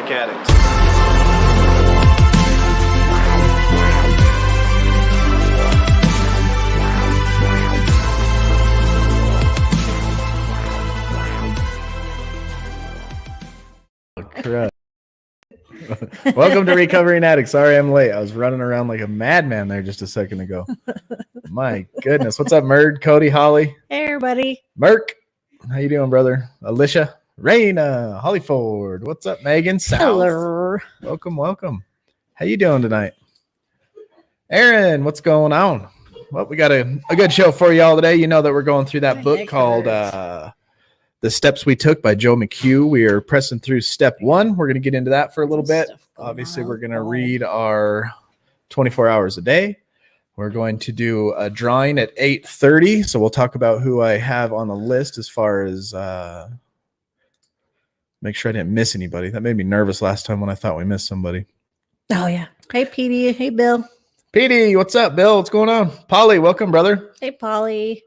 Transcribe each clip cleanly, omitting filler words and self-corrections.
alcoholic addict. Correct. Welcome to Recovering Addict. Sorry I'm late. I was running around like a madman there just a second ago. My goodness. What's up, Murd, Cody, Holly? Hey, everybody. Merk. How you doing, brother? Alicia, Raina, Hollyford. What's up, Megan? South. Hello. Welcome. How you doing tonight? Aaron, what's going on? Well, we got a good show for y'all today. You know that we're going through that book called The Steps We Took by Joe McHugh. We are pressing through step 1. We're going to get into that for a little bit. Obviously, we're going to read our 24 hours a day. We're going to do a drawing at 8:30. So we'll talk about who I have on the list as far as make sure I didn't miss anybody. That made me nervous last time when I thought we missed somebody. Oh, yeah. Hey, Petey. Hey, Bill. Petey, what's up, Bill? What's going on? Polly, welcome, brother. Hey, Polly.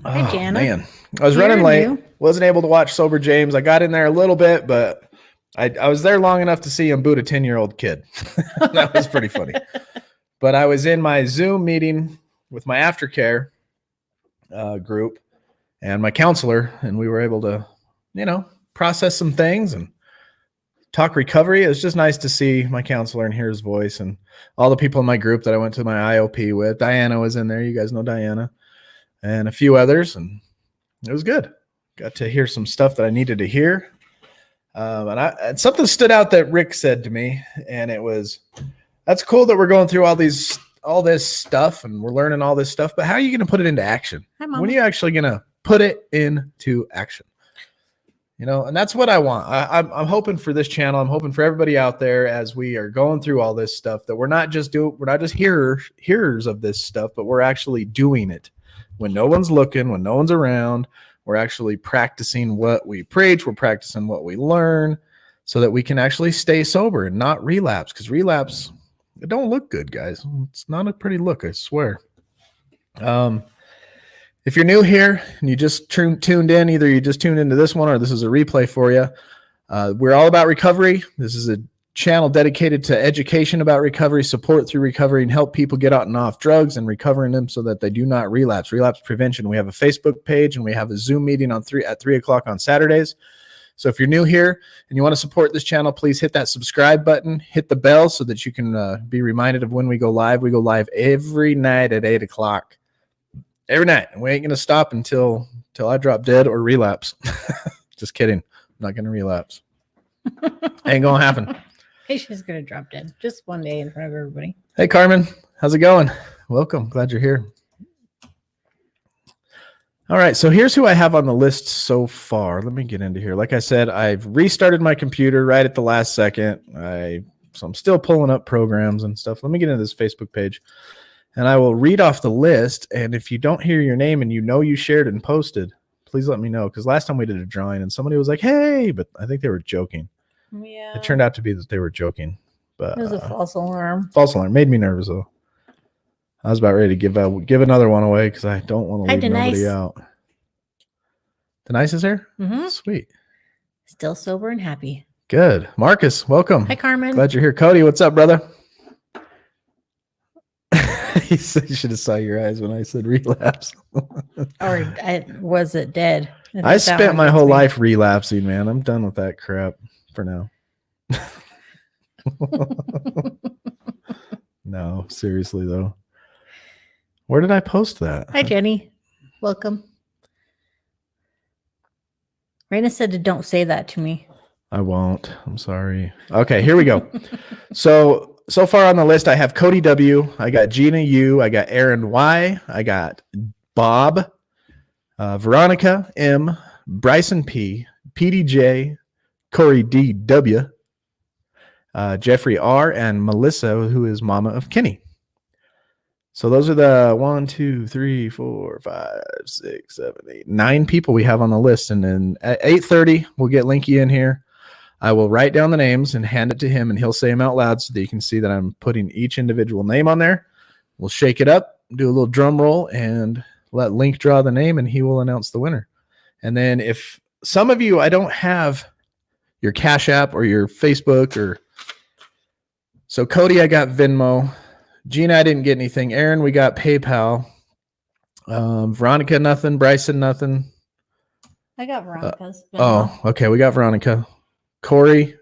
Oh, Hi, Jana. Man. I was running late. Wasn't able to watch Sober James. I got in there a little bit, but I was there long enough to see him boot a 10-year-old kid. That was pretty funny. But I was in my Zoom meeting with my aftercare group and my counselor, and we were able to, process some things and talk recovery. It was just nice to see my counselor and hear his voice, and all the people in my group that I went to my IOP with. Diana was in there. You guys know Diana. And a few others, and it was good. Got to hear some stuff that I needed to hear. And something stood out that Rick said to me, and it was, that's cool that we're going through all this stuff and we're learning all this stuff, but how are you going to put it into action? When are you actually going to put it into action? And that's what I want. I'm hoping for this channel. I'm hoping for everybody out there as we are going through all this stuff that we're not just hearers of this stuff, but we're actually doing it. When no one's looking, when no one's around, we're actually practicing what we preach. We're practicing what we learn so that we can actually stay sober and not relapse. Because relapse, it don't look good, guys. It's not a pretty look, I swear. If you're new here and you just tuned in, either you just tuned into this one or this is a replay for you. We're all about recovery. This is a channel dedicated to education about recovery, support through recovery, and help people get out and off drugs and recovering them so that they do not relapse. Relapse prevention. We have a Facebook page and we have a Zoom meeting at 3 o'clock on Saturdays. So if you're new here and you want to support this channel, please hit that subscribe button, hit the bell so that you can be reminded of when we go live. We go live every night at 8 o'clock. Every night. And we ain't going to stop until I drop dead or relapse. Just kidding. I'm not going to relapse. Ain't going to happen. She's just going to drop dead just one day in front of everybody. Hey, Carmen. How's it going? Welcome. Glad you're here. All right. So here's who I have on the list so far. Let me get into here. Like I said, I've restarted my computer right at the last second. So I'm still pulling up programs and stuff. Let me get into this Facebook page and I will read off the list. And if you don't hear your name and you shared and posted, please let me know. Because last time we did a drawing and somebody was like, hey, but I think they were joking. Yeah. It turned out to be that they were joking, but it was a false alarm. False alarm made me nervous though. I was about ready to give another one away because I don't want to leave nobody out. Denise is here? Mm-hmm. Sweet. Still sober and happy. Good. Marcus, welcome. Hi, Carmen. Glad you're here. Cody, what's up, brother? You should have saw your eyes when I said relapse. Or was it dead? I spent my whole life relapsing, man. I'm done with that crap for now. No, seriously though. Where did I post that? Hi, Jenny. Welcome. Raina said to don't say that to me. I won't. I'm sorry. Okay, here we go. So far on the list, I have Cody W. I got Gina U. I got Aaron Y. I got Bob, Veronica M. Bryson P. PDJ, Corey D. W. Jeffrey R. and Melissa, who is mama of Kenny. So those are the 1, 2, 3, 4, 5, 6, 7, 8, 9 people we have on the list. And then at 8:30, we'll get Linky in here. I will write down the names and hand it to him, and he'll say them out loud so that you can see that I'm putting each individual name on there. We'll shake it up, do a little drum roll, and let Link draw the name, and he will announce the winner. And then if some of you, I don't have your Cash App or your Facebook. Or so Cody, I got Venmo. Gina, I didn't get anything. Aaron, we got PayPal. Veronica, nothing. Bryson, nothing. I got Veronica's. Okay. We got Veronica. Corey,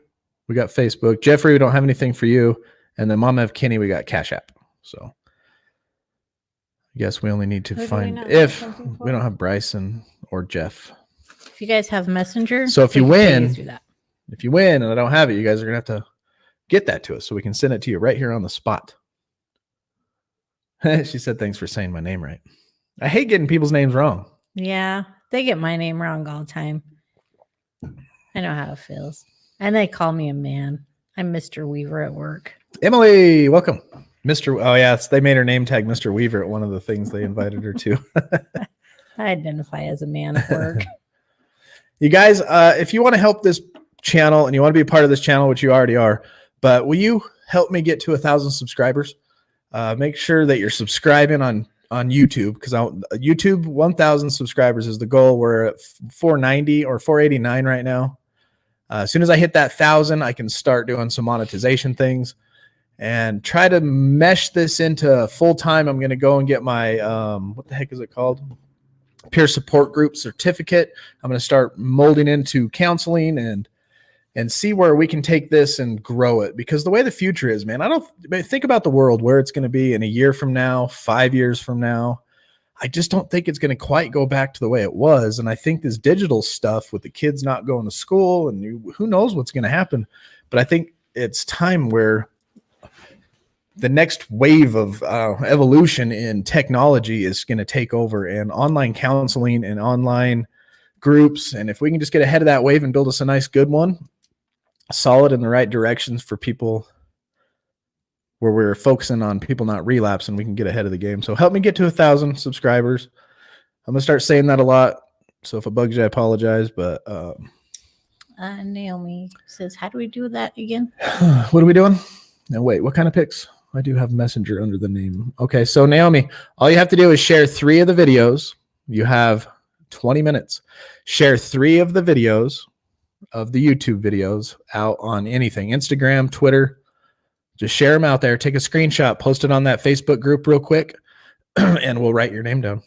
we got Facebook. Jeffrey, we don't have anything for you. And then Mama of Kenny, we got Cash App. So I guess we only need to find if we don't have Bryson or Jeff. If you guys have Messenger. So if you win, and I don't have it, you guys are going to have to get that to us so we can send it to you right here on the spot. She said, thanks for saying my name right. I hate getting people's names wrong. Yeah, they get my name wrong all the time. I know how it feels. And they call me a man. I'm Mr. Weaver at work. Emily, welcome. Mr. Oh, yes, they made her name tag Mr. Weaver at one of the things they invited her to. I identify as a man at work. You guys, if you want to help this channel and you want to be a part of this channel, which you already are, but will you help me get to 1,000 subscribers? Make sure that you're subscribing on YouTube, because YouTube 1,000 subscribers is the goal. We're at 490 or 489 right now. As soon as I hit that 1,000, I can start doing some monetization things and try to mesh this into full time. I'm going to go and get my what the heck is it called? Peer support group certificate. I'm going to start molding into counseling and see where we can take this and grow it, because the way the future is, man, think about the world where it's going to be in a year from now, 5 years from now. I just don't think it's going to quite go back to the way it was. And I think this digital stuff with the kids not going to school and who knows what's going to happen. But I think it's time where the next wave of evolution in technology is going to take over, and online counseling and online groups. And if we can just get ahead of that wave and build us a nice, good one, solid in the right directions for people, where we're focusing on people not relapsing, we can get ahead of the game. So help me get to 1,000 subscribers. I'm going to start saying that a lot. So if it bugs you, I apologize. But Naomi says, how do we do that again? What are we doing? Now, wait, what kind of pics? I do have Messenger under the name. Okay, so Naomi, all you have to do is share 3 of the videos. You have 20 minutes. Share 3 of the videos of the YouTube videos out on anything, Instagram, Twitter. Just share them out there. Take a screenshot, post it on that Facebook group real quick, and we'll write your name down.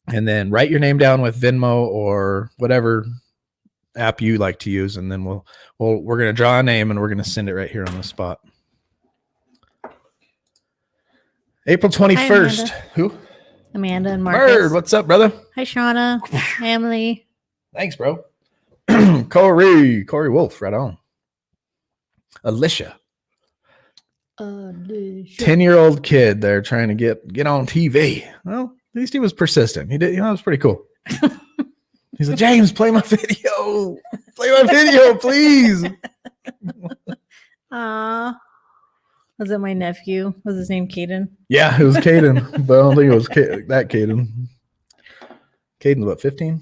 And then write your name down with Venmo or whatever app you like to use, and then we're going to draw a name and we're going to send it right here on the spot. April 21st. Hi, Who? Amanda and Marcus. Bird, what's up, brother? Hi, Shauna. Emily. Thanks, bro. Corey Wolf, right on. Alicia. 10-year-old kid there trying to get on TV. Well, at least he was persistent. He did. It was pretty cool. He's like, James, play my video. Play my video, please. Was it my nephew? Was his name Caden? Yeah, it was Caden, but I don't think it was that Caden. Caden's what, 15?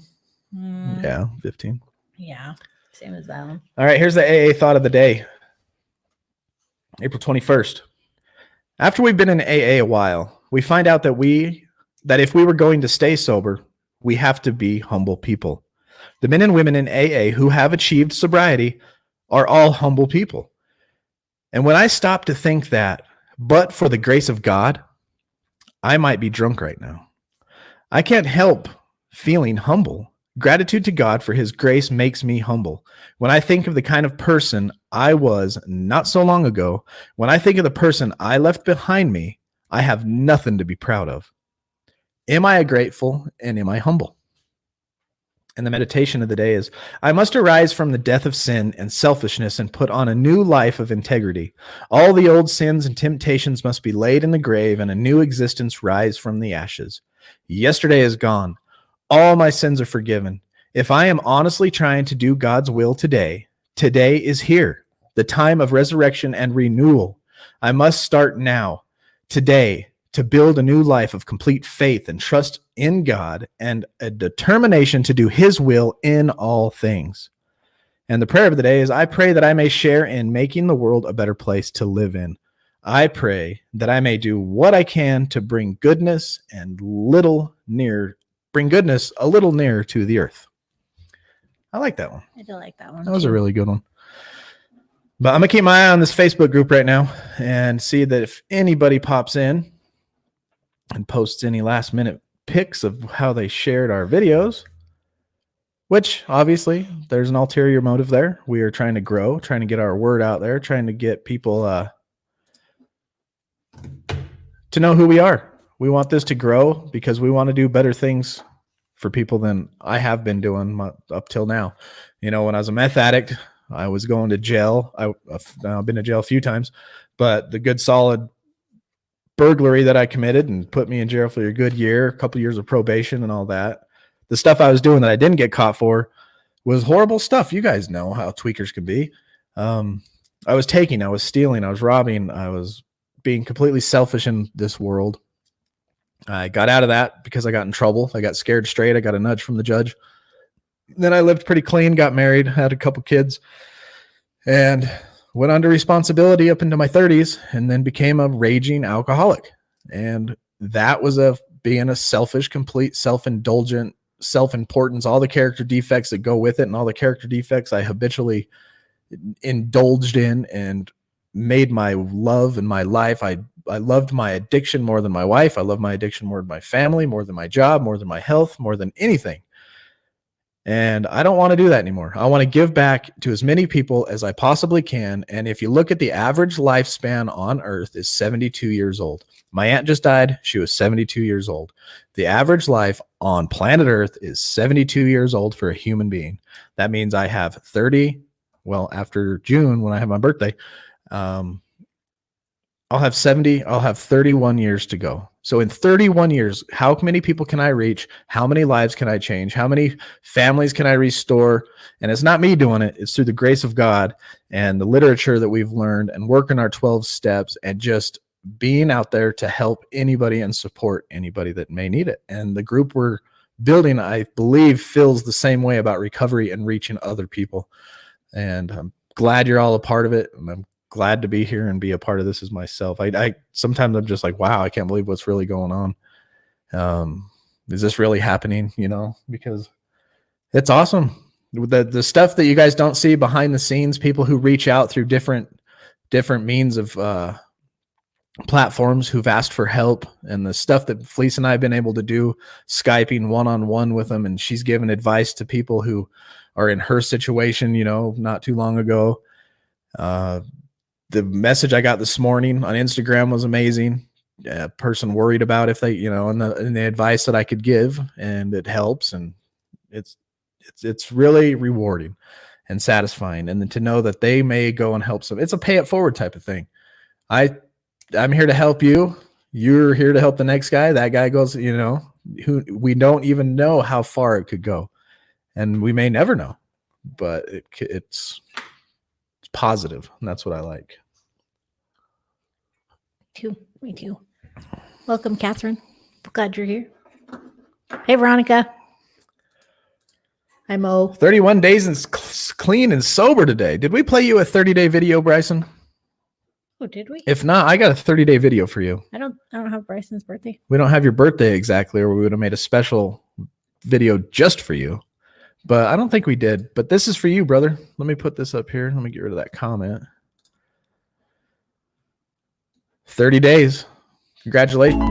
Yeah, 15. Yeah, same as that one. All right, here's the AA thought of the day. April 21st. After we've been in AA a while, we find out that if we were going to stay sober, we have to be humble people. The men and women in AA who have achieved sobriety are all humble people. And when I stop to think that, but for the grace of God, I might be drunk right now. I can't help feeling humble. Gratitude to God for his grace makes me humble. When I think of the kind of person I was not so long ago, when I think of the person I left behind me, I have nothing to be proud of. Am I grateful and am I humble? And the meditation of the day is, I must arise from the death of sin and selfishness and put on a new life of integrity. All the old sins and temptations must be laid in the grave and a new existence rise from the ashes. Yesterday is gone. All my sins are forgiven. If I am honestly trying to do God's will today, today is here, the time of resurrection and renewal. I must start now, today, to build a new life of complete faith and trust in God and a determination to do his will in all things. And the prayer of the day is, I pray that I may share in making the world a better place to live in. I pray that I may do what I can to bring goodness a little nearer to the earth. I like that one. I do like that one. That was a really good one. But I'm going to keep my eye on this Facebook group right now and see that if anybody pops in and posts any last minute pics of how they shared our videos, which obviously there's an ulterior motive there. We are trying to grow, trying to get our word out there, trying to get people to know who we are. We want this to grow because we want to do better things for people than I have been doing up till now. You know, when I was a meth addict, I was going to jail. I've been to jail a few times, but the good solid burglary that I committed and put me in jail for a good year, a couple years of probation and all that. The stuff I was doing that I didn't get caught for was horrible stuff. You guys know how tweakers can be. I was taking, I was stealing, I was robbing, I was being completely selfish in this world. I got out of that because I got in trouble. I got scared straight. I got a nudge from the judge. Then I lived pretty clean, got married, had a couple kids, and went under responsibility up into my 30s, and then became a raging alcoholic. And that was being a selfish, complete, self-indulgent, self-importance, all the character defects that go with it, and all the character defects I habitually indulged in and made my love and my life. I loved my addiction more than my wife. I love my addiction more than my family, more than my job, more than my health, more than anything. And I don't want to do that anymore. I want to give back to as many people as I possibly can. And if you look at the average lifespan on Earth is 72 years old. My aunt just died. She was 72 years old. The average life on planet Earth is 72 years old for a human being. That means I have 30. Well, after June, when I have my birthday, I'll have 70. I'll have 31 years to go. So in 31 years, how many people can I reach? How many lives can I change? How many families can I restore? And it's not me doing it. It's through the grace of God and the literature that we've learned and working our 12 steps and just being out there to help anybody and support anybody that may need it. And the group we're building, I believe, feels the same way about recovery and reaching other people. And I'm glad you're all a part of it. And I'm glad to be here and be a part of this as myself. I sometimes I'm just like, wow, I can't believe what's really going on. Is this really happening? You know, because it's awesome. The stuff that you guys don't see behind the scenes, people who reach out through different means of platforms who've asked for help, and the stuff that Felice and I have been able to do, Skyping one-on-one with them. And she's given advice to people who are in her situation, you know, not too long ago. The message I got this morning on Instagram was amazing. A person worried about if they, you know, and the advice that I could give, and it helps. And it's really rewarding and satisfying. And then to know that they may go and help some, it's a pay it forward type of thing. I'm here to help you. You're here to help the next guy. That guy goes, you know, who we don't even know how far it could go. And we may never know, but it's positive. And that's what I like. Me too. Welcome, Catherine. Glad you're here. Hey, Veronica. Hi, Mo. 31 days and clean and sober today. Did we play you a 30-day video, Bryson? Oh, did we? If not, I got a 30-day video for you. I don't have Bryson's birthday. We don't have your birthday exactly, or we would have made a special video just for you. But I don't think we did. But this is for you, brother. Let me put this up here. Let me get rid of that comment. 30 days. Congratulations.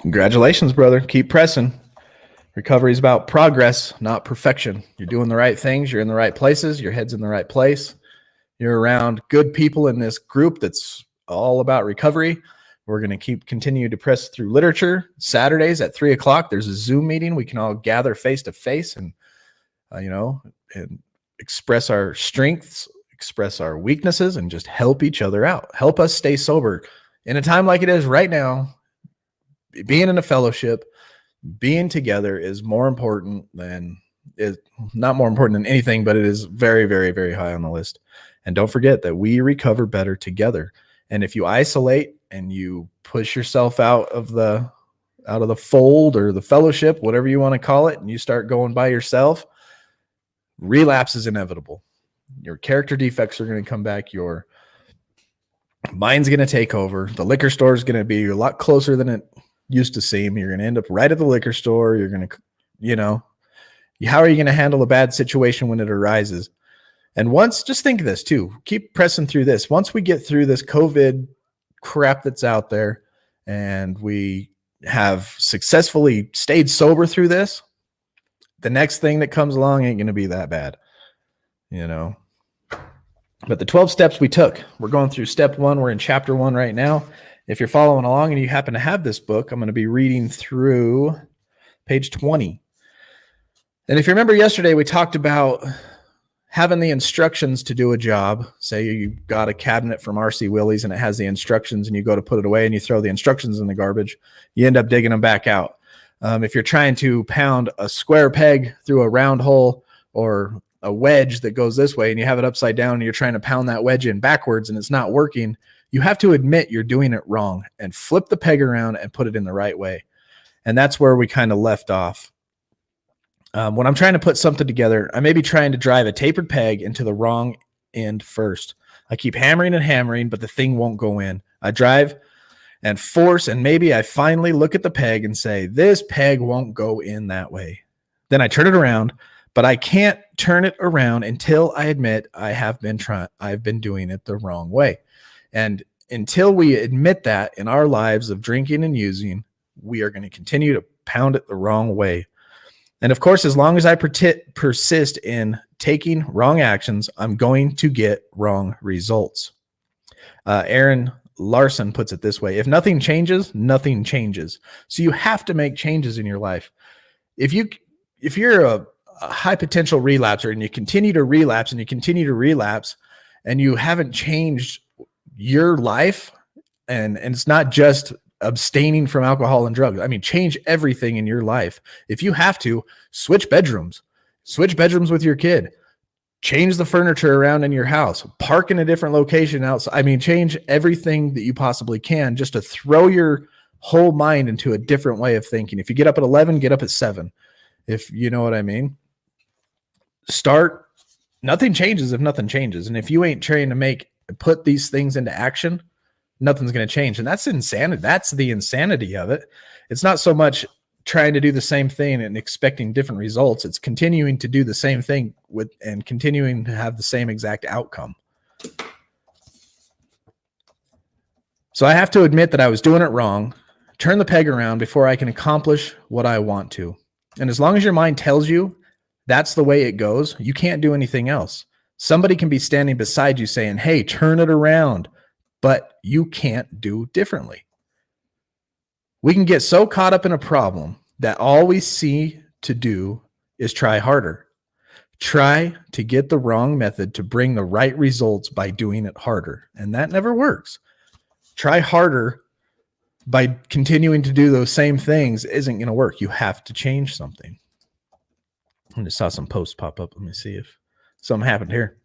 Congratulations, brother. Keep pressing. Recovery is about progress, not perfection. You're doing the right things. You're in the right places. Your head's in the right place. You're around good people in this group that's all about recovery. We're going to continue to press through literature. Saturdays at 3:00, there's a Zoom meeting. We can all gather face to face and, and express our strengths, express our weaknesses, and just help each other out. Help us stay sober. In a time like it is right now, being in a fellowship, being together is more important than is not more important than anything, but it is very, very, very high on the list. And don't forget that we recover better together. And if you isolate and you push yourself out of the fold or the fellowship, whatever you want to call it, and you start going by yourself, relapse is inevitable. Your character defects are going to come back. Your mind's going to take over. The liquor store is going to be a lot closer than it used to seem. You're going to end up right at the liquor store. You're going to, how are you going to handle a bad situation when it arises? And just think of this too, keep pressing through this. Once we get through this COVID crap that's out there and we have successfully stayed sober through this, the next thing that comes along ain't going to be that bad, But the 12 steps we took, we're going through step 1. We're in chapter 1 right now. If you're following along and you happen to have this book, I'm going to be reading through page 20. And if you remember yesterday, we talked about having the instructions to do a job. Say you got a cabinet from R.C. Willey's and it has the instructions and you go to put it away and you throw the instructions in the garbage. You end up digging them back out. If you're trying to pound a square peg through a round hole or a wedge that goes this way and you have it upside down and you're trying to pound that wedge in backwards and it's not working, you have to admit you're doing it wrong and flip the peg around and put it in the right way. And that's where we kind of left off. When I'm trying to put something together, I may be trying to drive a tapered peg into the wrong end first. I keep hammering and hammering, but the thing won't go in. I drive and force, and maybe I finally look at the peg and say, this peg won't go in that way. Then I turn it around, but I can't turn it around until I admit I've been doing it the wrong way. And until we admit that in our lives of drinking and using, we are going to continue to pound it the wrong way. And of course, as long as I persist in taking wrong actions, I'm going to get wrong results. Aaron Larson puts it this way: if nothing changes, nothing changes. So you have to make changes in your life. If you're a high potential relapser and you continue to relapse and you continue to relapse and you haven't changed your life, and it's not just abstaining from alcohol and drugs. I mean, change everything in your life. If you have to, switch bedrooms with your kid, change the furniture around in your house, park in a different location outside. I mean, change everything that you possibly can just to throw your whole mind into a different way of thinking. If you get up at 11, get up at 7. If you know what I mean, nothing changes if nothing changes. And if you ain't trying to put these things into action, nothing's going to change. And that's insanity. That's the insanity of it. It's not so much trying to do the same thing and expecting different results. It's continuing to do the same thing and continuing to have the same exact outcome. So I have to admit that I was doing it wrong, turn the peg around before I can accomplish what I want to. And as long as your mind tells you that's the way it goes, you can't do anything else. Somebody can be standing beside you saying, hey, turn it around, but you can't do differently. We can get so caught up in a problem that all we see to do is try harder. Try to get the wrong method to bring the right results by doing it harder. And that never works. Try harder by continuing to do those same things isn't going to work. You have to change something. I just saw some posts pop up. Let me see if something happened here.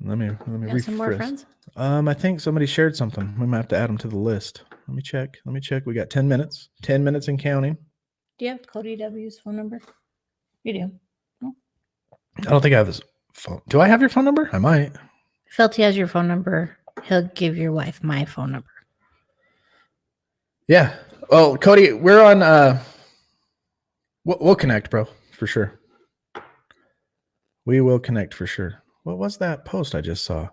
Let me refresh. Some more friends? I think somebody shared something. We might have to add them to the list. Let me check. We got 10 minutes. 10 minutes and counting. Do you have Cody W's phone number? You do. No? I don't think I have his phone. Do I have your phone number? I might. If Felty has your phone number, he'll give your wife my phone number. Yeah. Well, Cody, we're on. We'll connect, bro, for sure. We will connect for sure. What was that post I just saw?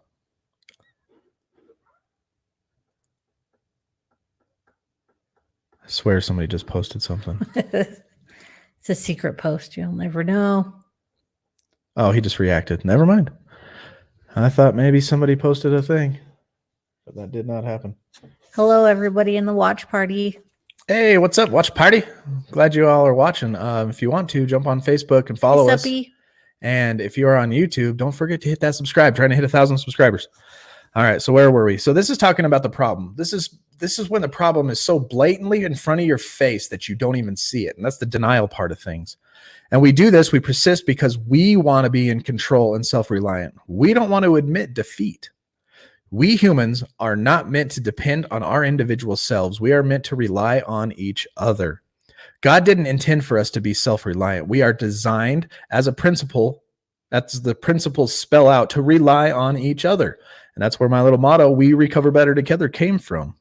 I swear somebody just posted something. It's a secret post. You'll never know. Oh, he just reacted. Never mind. I thought maybe somebody posted a thing, but that did not happen. Hello, everybody in the watch party. Hey, what's up, watch party? Glad you all are watching. If you want to, jump on Facebook and follow us. And if you are on YouTube, don't forget to hit that subscribe. Trying to hit 1,000 subscribers. All right, so where were we? So this is talking about the problem. This is this is when the problem is so blatantly in front of your face that you don't even see it. And that's the denial part of things. And we do this, we persist because we want to be in control and self-reliant. We don't want to admit defeat. We humans are not meant to depend on our individual selves. We are meant to rely on each other. God didn't intend for us to be self-reliant. We are designed as a principle, that's the principles spell out, to rely on each other. And that's where my little motto, "We recover better together," came from.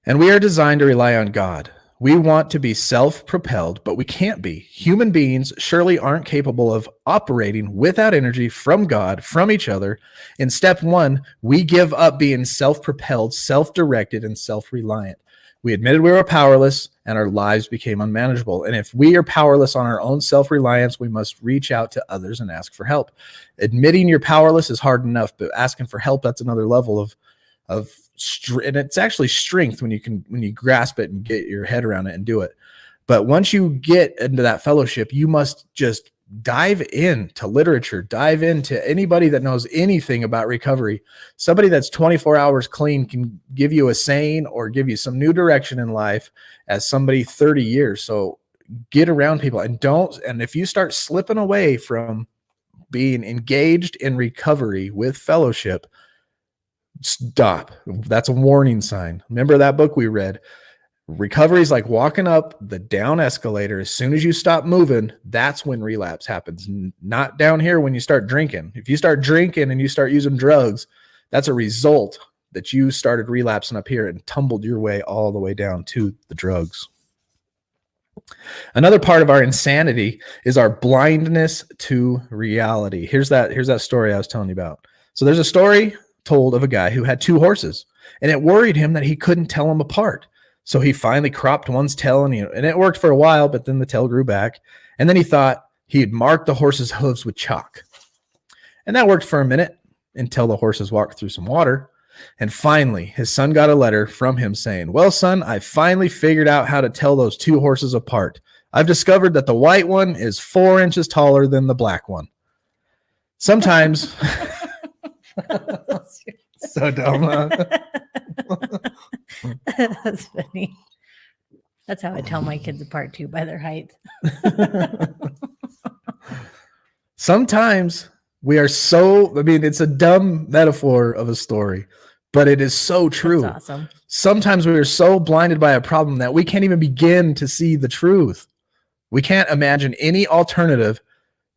And we are designed to rely on God. We want to be self-propelled, but we can't be. Human beings surely aren't capable of operating without energy from God, from each other. In step one, we give up being self-propelled, self-directed, and self-reliant. We admitted we were powerless, and our lives became unmanageable. And if we are powerless on our own self-reliance, we must reach out to others and ask for help. Admitting you're powerless is hard enough, but asking for help, that's another level of and it's actually strength when you grasp it and get your head around it and do it. But once you get into that fellowship, you must just dive into literature, dive into anybody that knows anything about recovery. Somebody that's 24 hours clean can give you a saying or give you some new direction in life as somebody 30 years. So get around people and if you start slipping away from being engaged in recovery with fellowship, stop. That's a warning sign. Remember that book we read? Recovery is like walking up the down escalator. As soon as you stop moving, that's when relapse happens. Not down here when you start drinking. If you start drinking and you start using drugs, that's a result that you started relapsing up here and tumbled your way all the way down to the drugs. Another part of our insanity is our blindness to reality. Here's that story I was telling you about. So there's a story told of a guy who had 2 horses, and it worried him that he couldn't tell them apart. So he finally cropped one's tail, and it worked for a while, but then the tail grew back. And then he thought he'd mark the horse's hooves with chalk. And that worked for a minute until the horses walked through some water. And finally, his son got a letter from him saying, "Well, son, I finally figured out how to tell those 2 horses apart. I've discovered that the white one is 4 inches taller than the black one." Sometimes... So dumb. Huh? That's funny. That's how I tell my kids apart too, by their height. Sometimes we are it's a dumb metaphor of a story, but it is so true. That's awesome. Sometimes we are so blinded by a problem that we can't even begin to see the truth. We can't imagine any alternative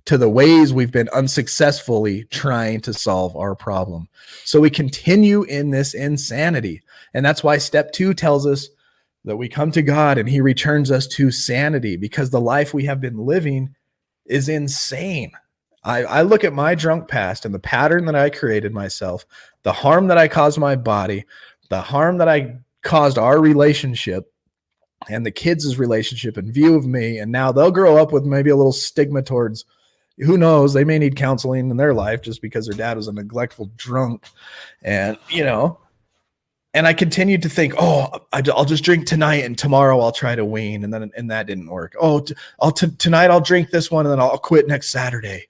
to the ways we've been unsuccessfully trying to solve our problem. So we continue in this insanity. And that's why step 2 tells us that we come to God and he returns us to sanity, because the life we have been living is insane. I look at my drunk past and the pattern that I created myself, the harm that I caused my body, the harm that I caused our relationship and the kids' relationship and view of me. And now they'll grow up with maybe a little stigma towards, who knows, they may need counseling in their life just because their dad was a neglectful drunk. And, and I continued to think, I'll just drink tonight and tomorrow I'll try to wean. And that didn't work. Tonight I'll drink this one and then I'll quit next Saturday.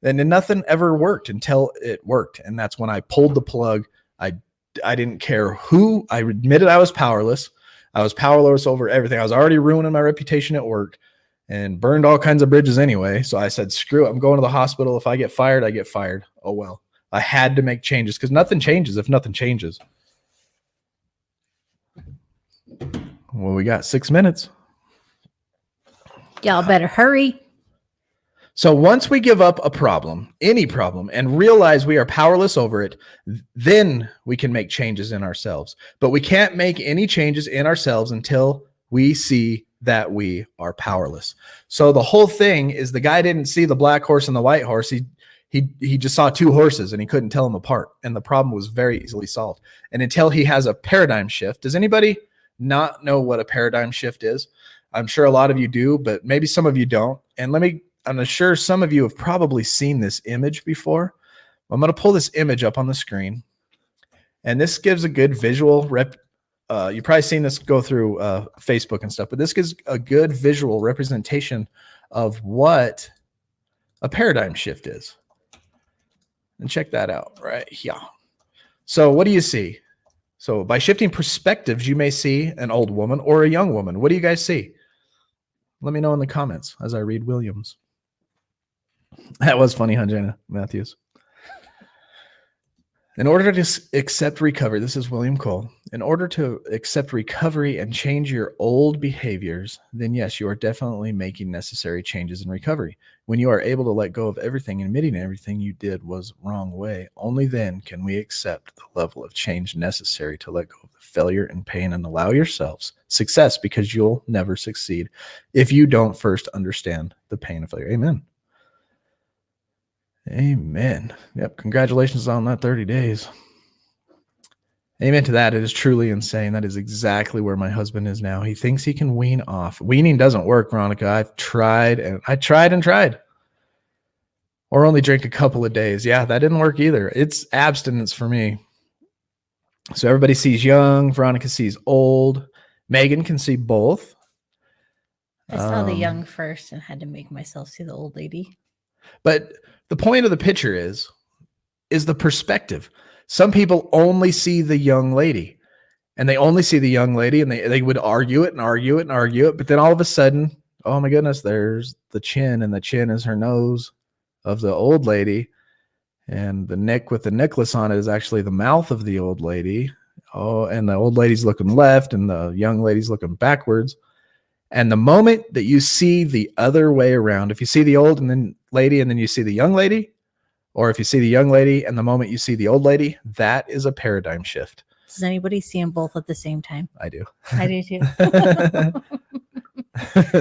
And then nothing ever worked until it worked. And that's when I pulled the plug. I didn't care who. I admitted I was powerless. I was powerless over everything. I was already ruining my reputation at work and burned all kinds of bridges anyway. So I said, screw it. I'm going to the hospital. If I get fired, I get fired. Oh, well, I had to make changes because nothing changes if nothing changes. Well, we got 6 minutes. Y'all better hurry. So once we give up a problem, any problem, and realize we are powerless over it, then we can make changes in ourselves. But we can't make any changes in ourselves until we see that we are powerless. So the whole thing is the guy didn't see the black horse and the white horse. He just saw 2 horses and he couldn't tell them apart. And the problem was very easily solved. And until he has a paradigm shift, does anybody not know what a paradigm shift is? I'm sure a lot of you do, but maybe some of you don't. And I'm sure some of you have probably seen this image before. I'm going to pull this image up on the screen. And this gives a good visual you've probably seen this go through Facebook and stuff, but this gives a good visual representation of what a paradigm shift is. And check that out right here. So what do you see? So by shifting perspectives, you may see an old woman or a young woman. What do you guys see? Let me know in the comments as I read Williams. That was funny, huh, Jana Matthews? In order to accept recovery, this is William Cole. In order to accept recovery and change your old behaviors, then yes, you are definitely making necessary changes in recovery. When you are able to let go of everything and admitting everything you did was wrong way, only then can we accept the level of change necessary to let go of the failure and pain and allow yourselves success, because you'll never succeed if you don't first understand the pain of failure. Amen. Amen. Yep. Congratulations on that 30 days. Amen to that. It is truly insane. That is exactly where my husband is now. He thinks he can wean off. Weaning doesn't work, Veronica. I've tried and tried. Or only drink a couple of days. Yeah, that didn't work either. It's abstinence for me. So everybody sees young. Veronica sees old. Megan can see both. I saw the young first and had to make myself see the old lady. But the point of the picture is the perspective. Some people only see the young lady, and they only see the young lady, and they would argue it. But then all of a sudden, oh my goodness, there's the chin, and the chin is her nose of the old lady. And the neck with the necklace on it is actually the mouth of the old lady. Oh, and the old lady's looking left, and the young lady's looking backwards. And the moment that you see the other way around, if you see the old and then lady, and then you see the young lady, or if you see the young lady and the moment you see the old lady, that is a paradigm shift. Does anybody see them both at the same time? I do. I do too.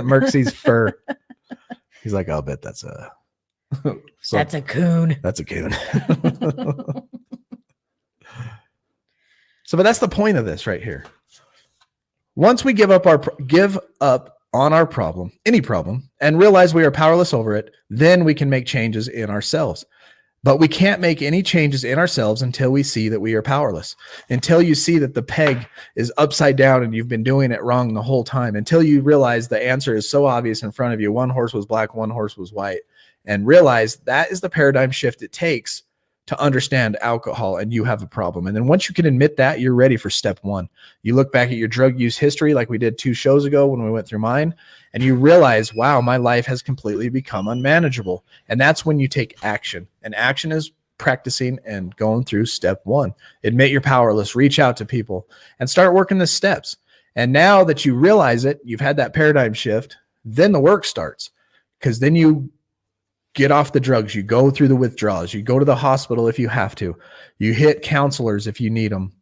Merc sees fur. He's like, I'll bet that's a... That's a coon. That's a coon. So, but that's the point of this right here. Once we give up on our problem, any problem, and realize we are powerless over it, then we can make changes in ourselves. But we can't make any changes in ourselves until we see that we are powerless. Until you see that the peg is upside down and you've been doing it wrong the whole time. Until you realize the answer is so obvious in front of you. One horse was black, one horse was white. And realize that is the paradigm shift it takes to understand alcohol and you have a problem. And then once you can admit that, you're ready for step one. You look back at your drug use history like we did 2 shows ago when we went through mine, and you realize, wow, my life has completely become unmanageable. And that's when you take action. And action is practicing and going through step 1. Admit you're powerless, reach out to people, and start working the steps. And now that you realize it, you've had that paradigm shift, then the work starts, because then you get off the drugs, you go through the withdrawals, you go to the hospital if you have to, you hit counselors if you need them,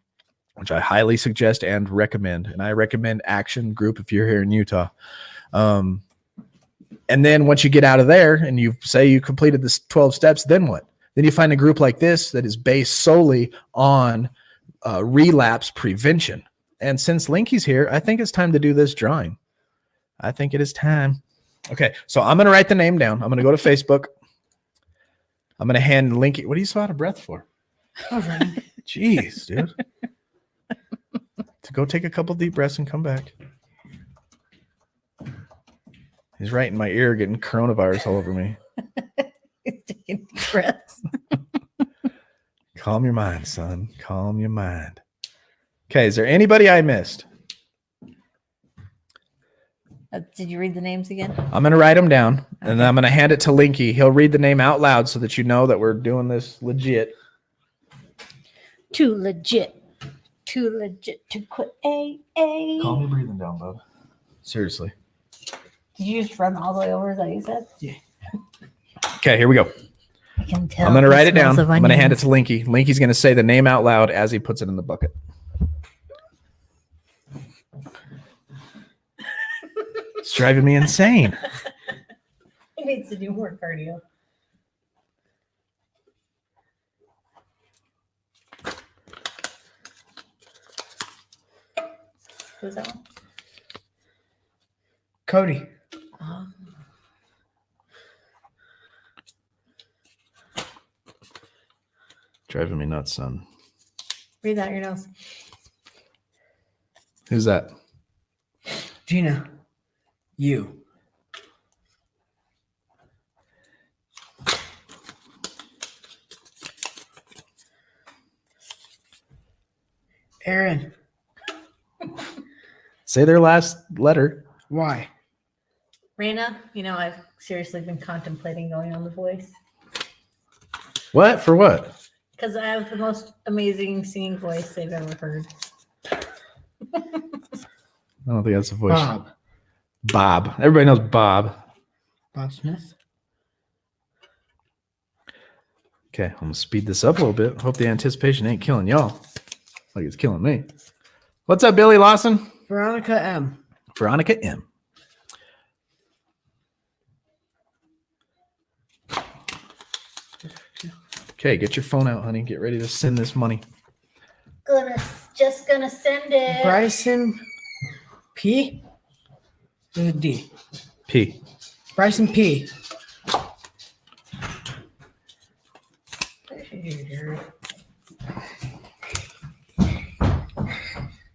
which I highly suggest and recommend. And I recommend Action Group if you're here in Utah. And then once you get out of there and you say you completed this 12 steps, then what? Then you find a group like this that is based solely on relapse prevention. And since Linky's here, I think it's time to do this drawing. I think it is time. Okay, so I'm going to write the name down. I'm going to go to Facebook. I'm going to hand Linky. What are you so out of breath for? All right. Jeez, dude. To go take a couple deep breaths and come back. He's right in my ear getting coronavirus all over me. He's taking breaths. Calm your mind, son. Calm your mind. Okay, is there anybody I missed? Did you read the names again? I'm going to write them down, and then I'm going to hand it to Linky. He'll read the name out loud so that you know that we're doing this legit. Too legit to quit AA. Calm your breathing down, bub. Seriously. Did you just run all the way over? Is that what you said? Yeah. Okay, here we go. I can tell. I'm going to write it down. I'm going to hand it to Linky. Linky's going to say the name out loud as he puts it in the bucket. It's driving me insane. He needs to do more cardio. Who's that one? Cody. Driving me nuts, son. Breathe out your nose. Who's that? Gina. You. Aaron. Say their last letter. Why? Raina, I've seriously been contemplating going on The Voice What? For what? because I have the most amazing singing voice they've ever heard. I don't think that's a voice. Bob. Bob. Everybody knows Bob. Bob Smith. Okay, I'm going to speed this up a little bit. Hope the anticipation ain't killing y'all like it's killing me. What's up, Billy Lawson? Veronica M. Veronica M. Okay, get your phone out, honey. Get ready to send this money. Just gonna send it. Bryson P. With a D. P. Bryson P.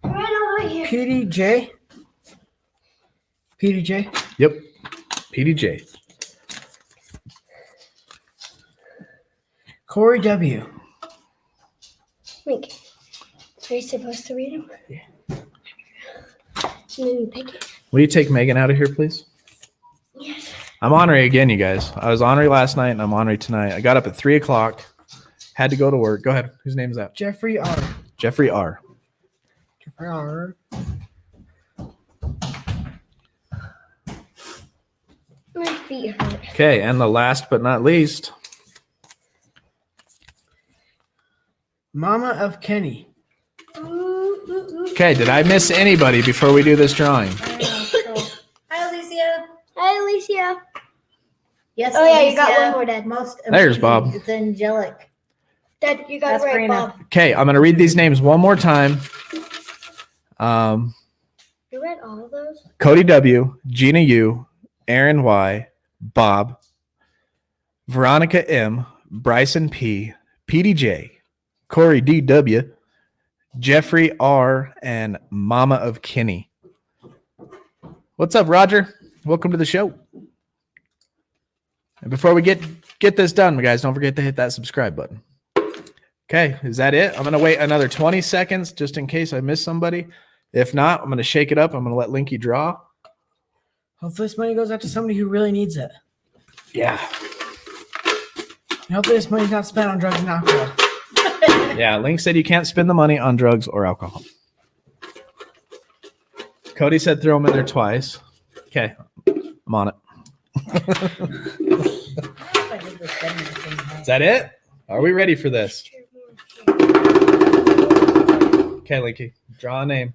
Right over here. PDJ. PDJ. Yep. PDJ. Corey W. Wait, are you supposed to read them? Yeah. And then you pick it? Will you take Megan out of here, please? Yes. I'm ornery again, you guys. I was ornery last night and I'm ornery tonight. I got up at 3 o'clock. Had to go to work. Go ahead. Whose name is that? Jeffrey R. Jeffrey R. Jeffrey R. My feet hurt. Okay, and the last but not least, Mama of Kenny. okay, did I miss anybody before we do this drawing? Hi, Alicia. Hi, Alicia. Yes. Oh, yeah, you got Alicia. one more, Dad. Most There's amazing. Bob. It's angelic. Dad, you got That's it right, Brina. Bob. Okay, I'm going to read these names one more time. You read all of those? Cody W, Gina U, Aaron Y, Bob, Veronica M, Bryson P, PDJ, Corey DW, Jeffrey R, and Mama of Kenny. What's up, Roger? Welcome to the show. And before we get this done, guys, don't forget to hit that subscribe button. Okay, is that it? I'm going to wait another 20 seconds just in case I miss somebody. If not, I'm going to shake it up. I'm going to let Linky draw. Hopefully this money goes out to somebody who really needs it. Yeah. And hopefully this money's not spent on drugs and alcohol. Yeah, Link said you can't spend the money on drugs or alcohol. Cody said throw them in there twice. Okay, I'm on it. Is that it? Are we ready for this? Okay, Linky, draw a name.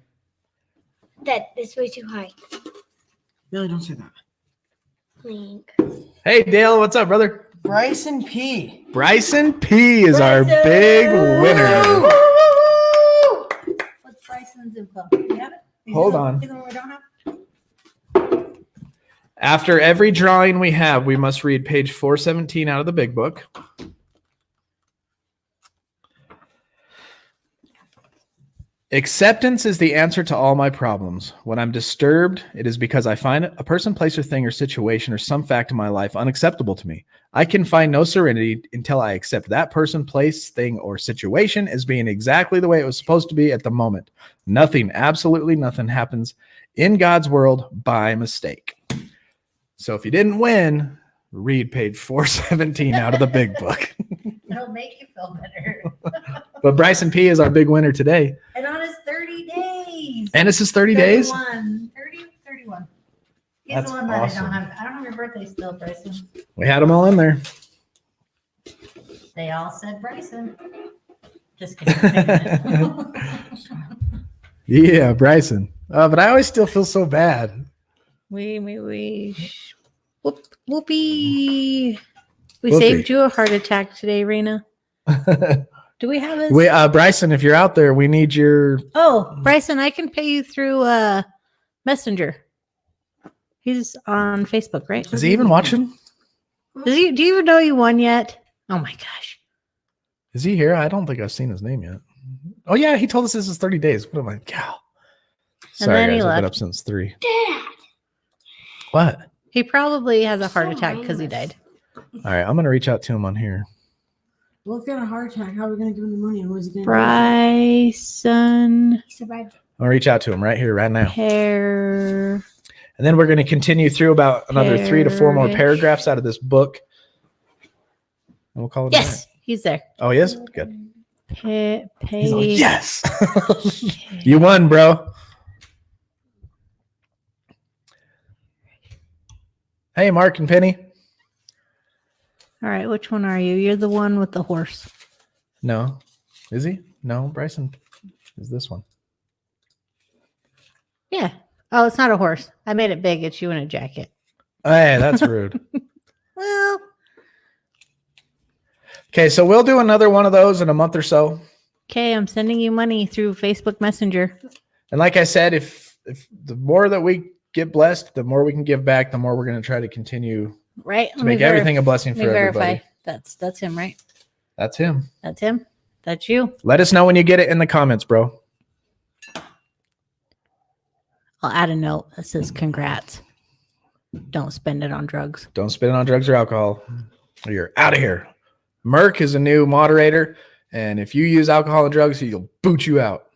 Dad, it's way too high. Billy, don't say that. Link. Hey, Dale, what's up, brother? Bryson P. Bryson P is our big winner. What's Bryson's info? You have it? Hold on. Either one we don't have? After every drawing we have, we must read page 417 out of the big book. Acceptance is the answer to all my problems. When I'm disturbed, it is because I find a person, place, or thing, or situation, or some fact in my life unacceptable to me. I can find no serenity until I accept that person, place, thing, or situation as being exactly the way it was supposed to be at the moment. Nothing, absolutely nothing happens in God's world by mistake. So if you didn't win, read page 417 out of the big book. It'll make you feel better. But Bryson P is our big winner today. And on his 30 days. And this is 30 days? 31. 31. He's That's the one that awesome. I don't have. I don't have your birthday still, Bryson. We had them all in there. They all said Bryson. Just kidding. Yeah, Bryson. But I always still feel so bad. Whoopee. We Whoopee. saved you a heart attack today, Raina. Do we have his? Bryson, if you're out there, we need your. Oh, Bryson, I can pay you through Messenger. He's on Facebook, right? Is he even watching? Do you even know you won yet? Oh my gosh. Is he here? I don't think I've seen his name yet. Oh, yeah, he told us this is 30 days. What am I? Yeah. Sorry, then he guys. I've been left. up since 3. Dad. What? He probably has a heart So attack because he mindless. died. All right, I'm going to reach out to him on here. Well, if he had a heart attack, how are we going to give him the money? And what is he going to Bryson He survived. I'll reach out to him right here, right now. Pear. And then we're going to continue through about another 3 to 4 more Perish. paragraphs out of this book. And we'll call it a Yes, he's there. night. Oh, he is? Good. Pay. He's like, yes. You won, bro. Hey, Mark and Penny. All right, which one are you? You're the one with the horse. No. Is he? No, Bryson is this one. Yeah. Oh, it's not a horse. I made it big. It's you in a jacket. Hey, that's rude. Well, Okay, so we'll do another one of those in a month or so. okay, I'm sending you money through Facebook Messenger. And like I said, if the more that we get blessed, the more we can give back, the more we're going to try to continue Right? to make everything a blessing Let me for verify. everybody. That's him, right? That's him. That's him. That's you. Let us know when you get it in the comments, bro. I'll add a note that says congrats. Don't spend it on drugs. Don't spend it on drugs or alcohol, or you're out of here. Merc is a new moderator, and if you use alcohol and drugs, he'll boot you out.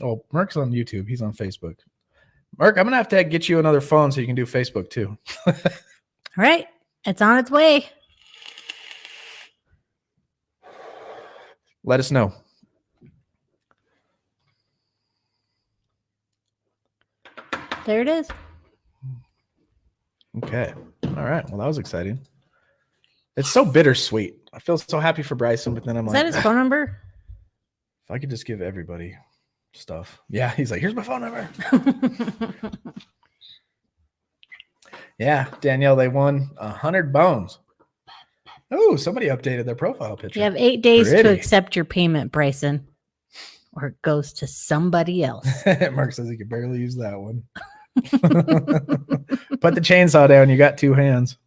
Oh, Merc's on YouTube. He's on Facebook. Merc, I'm going to have to get you another phone so you can do Facebook too. All right. It's on its way. Let us know. There it is. Okay. All right. Well, that was exciting. It's so bittersweet. I feel so happy for Bryson, but then I'm Is like, that his phone number? if I could just give everybody stuff. Yeah. He's like, here's my phone number. Yeah. Danielle, they won 100 bones. Oh, somebody updated their profile picture. You have 8 days to Pretty. accept your payment, Bryson, or it goes to somebody else. Mark says he could barely use that one. Put the chainsaw down. You got 2 hands.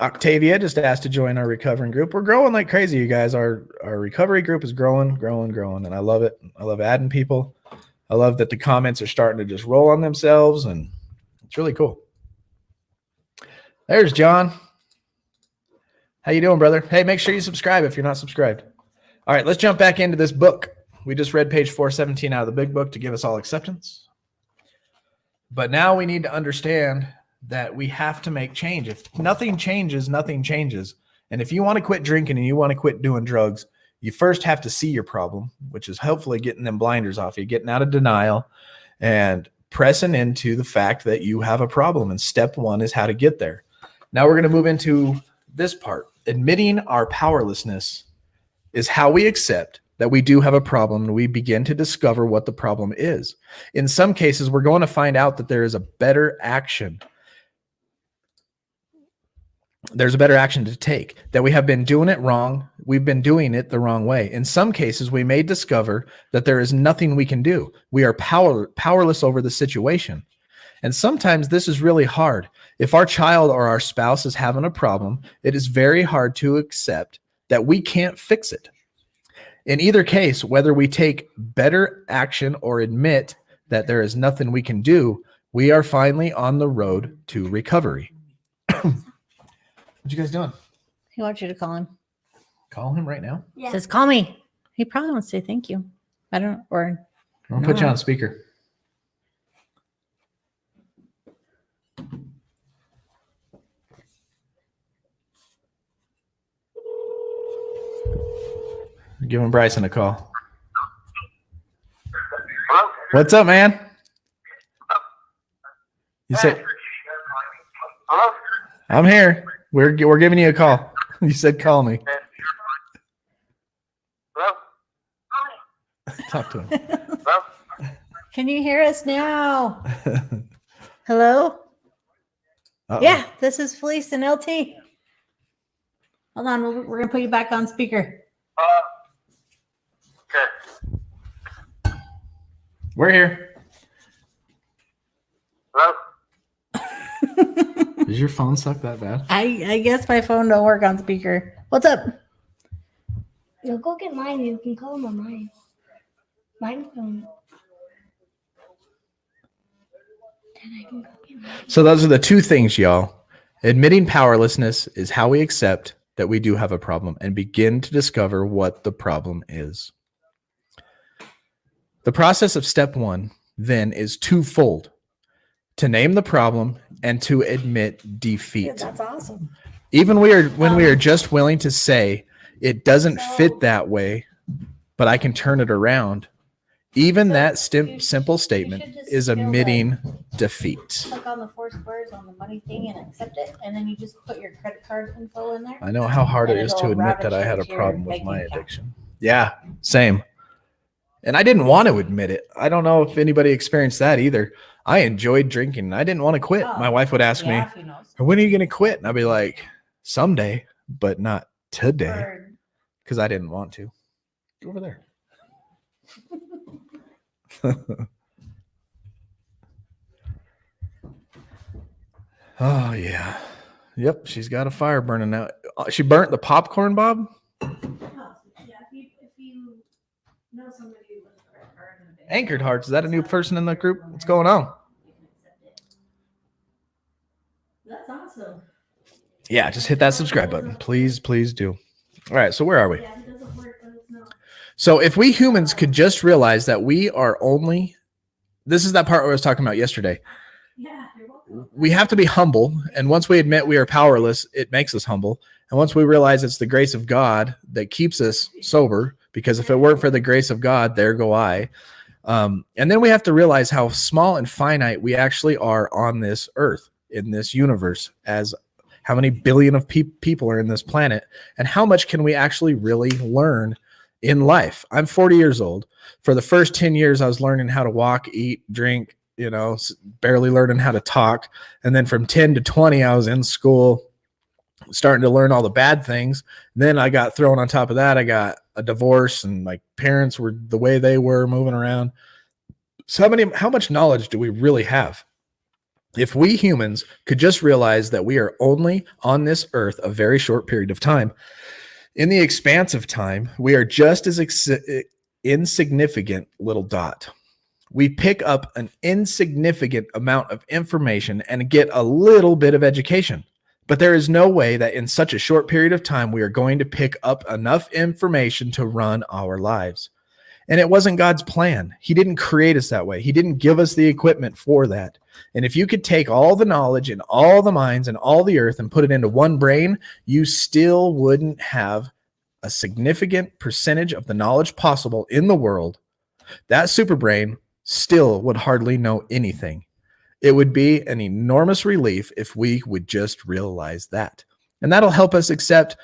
Octavia just asked to join our recovering group. We're growing like crazy, you guys. Our recovery group is growing, and I love it. I love adding people. I love that the comments are starting to just roll on themselves, and it's really cool. There's John. How you doing, brother? Hey, make sure you subscribe if you're not subscribed. All right, let's jump back into this book. We just read page 417 out of the big book to give us all acceptance. But now we need to understand that we have to make change. If nothing changes, nothing changes. And if you want to quit drinking and you want to quit doing drugs, you first have to see your problem, which is hopefully getting them blinders off you, getting out of denial and pressing into the fact that you have a problem. And step 1 is how to get there. Now we're going to move into this part. Admitting our powerlessness is how we accept that we do have a problem and we begin to discover what the problem is. In some cases, we're going to find out that there is a better action. There's a better action to take, that we have been doing it wrong. We've been doing it the wrong way. In some cases, we may discover that there is nothing we can do. We are powerless over the situation. And sometimes this is really hard. If our child or our spouse is having a problem, it is very hard to accept that we can't fix it. In either case, whether we take better action or admit that there is nothing we can do, we are finally on the road to recovery. What you guys doing? He wants you to call him. Call him right now. Yeah. Says, call me. He probably wants to say thank you. I don't, or I'll put you on speaker. Giving Bryson a call. Hello? What's up, man? You said Hello? I'm here. We're giving you a call. You said call me. Hello? Talk to him. Hello? can you hear us now? Hello? Uh-oh. Yeah, this is Felice and LT. Hold on, we're going to put you back on speaker. Okay. We're here. Hello? Does your phone suck that bad? I guess my phone don't work on speaker. What's up? You'll go get mine. You can call him on mine. Mine phone. Then I can go get mine. So those are the 2 things, y'all. Admitting powerlessness is how we accept that we do have a problem and begin to discover what the problem is. The process of step 1 then is twofold: to name the problem and to admit defeat. That's awesome. Even when we are just willing to say it doesn't fit that way, but I can turn it around. Even that simple statement is admitting defeat. Click on the 4 squares on the money thing and accept it, and then you just put your credit card info in there. I know how hard it is to admit that I had a problem with my addiction. Yeah, same. And I didn't want to admit it. I don't know if anybody experienced that either. I enjoyed drinking and I didn't want to quit. My wife would ask me, when are you going to quit? And I'd be like, someday, but not today, because I didn't want to. Over there. Oh, yeah. Yep, she's got a fire burning out. She burnt the popcorn, Bob? Anchored Hearts. Is that a new person in the group? What's going on? That's awesome. Yeah, just hit that subscribe button. Please, please do. All right, so where are we? So if we humans could just realize that we are only, this is that part where I was talking about yesterday. We have to be humble. And once we admit we are powerless, it makes us humble. And once we realize it's the grace of God that keeps us sober, because if it weren't for the grace of God, there go I. And then we have to realize how small and finite we actually are on this earth, in this universe, as how many billion of people are in this planet, and how much can we actually really learn in life. I'm 40 years old. For the first 10 years, I was learning how to walk, eat, drink, barely learning how to talk. And then from 10 to 20, I was in school, starting to learn all the bad things. Then I got thrown on top of that. I got a divorce, and my parents were the way they were, moving around. So how much knowledge do we really have? If we humans could just realize that we are only on this earth a very short period of time, in the expanse of time, we are just as insignificant little dot. We pick up an insignificant amount of information and get a little bit of education. But there is no way that in such a short period of time, we are going to pick up enough information to run our lives. And it wasn't God's plan. He didn't create us that way. He didn't give us the equipment for that. And if you could take all the knowledge and all the minds and all the earth and put it into one brain, you still wouldn't have a significant percentage of the knowledge possible in the world. That super brain still would hardly know anything. It would be an enormous relief if we would just realize that. And that'll help us accept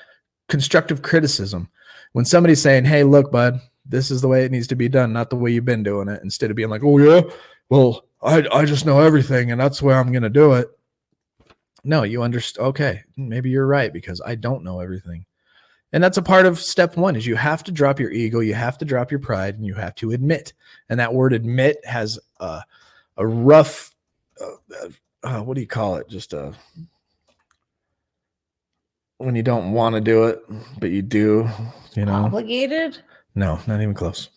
constructive criticism. When somebody's saying, hey, look, bud, this is the way it needs to be done, not the way you've been doing it, instead of being like, oh, yeah, well, I just know everything and that's the way I'm going to do it. No, you understand. Okay, maybe you're right, because I don't know everything. And that's a part of step 1 is you have to drop your ego, you have to drop your pride, and you have to admit. And that word admit has a rough, what do you call it? Just when you don't want to do it, but you do, Obligated? No, not even close.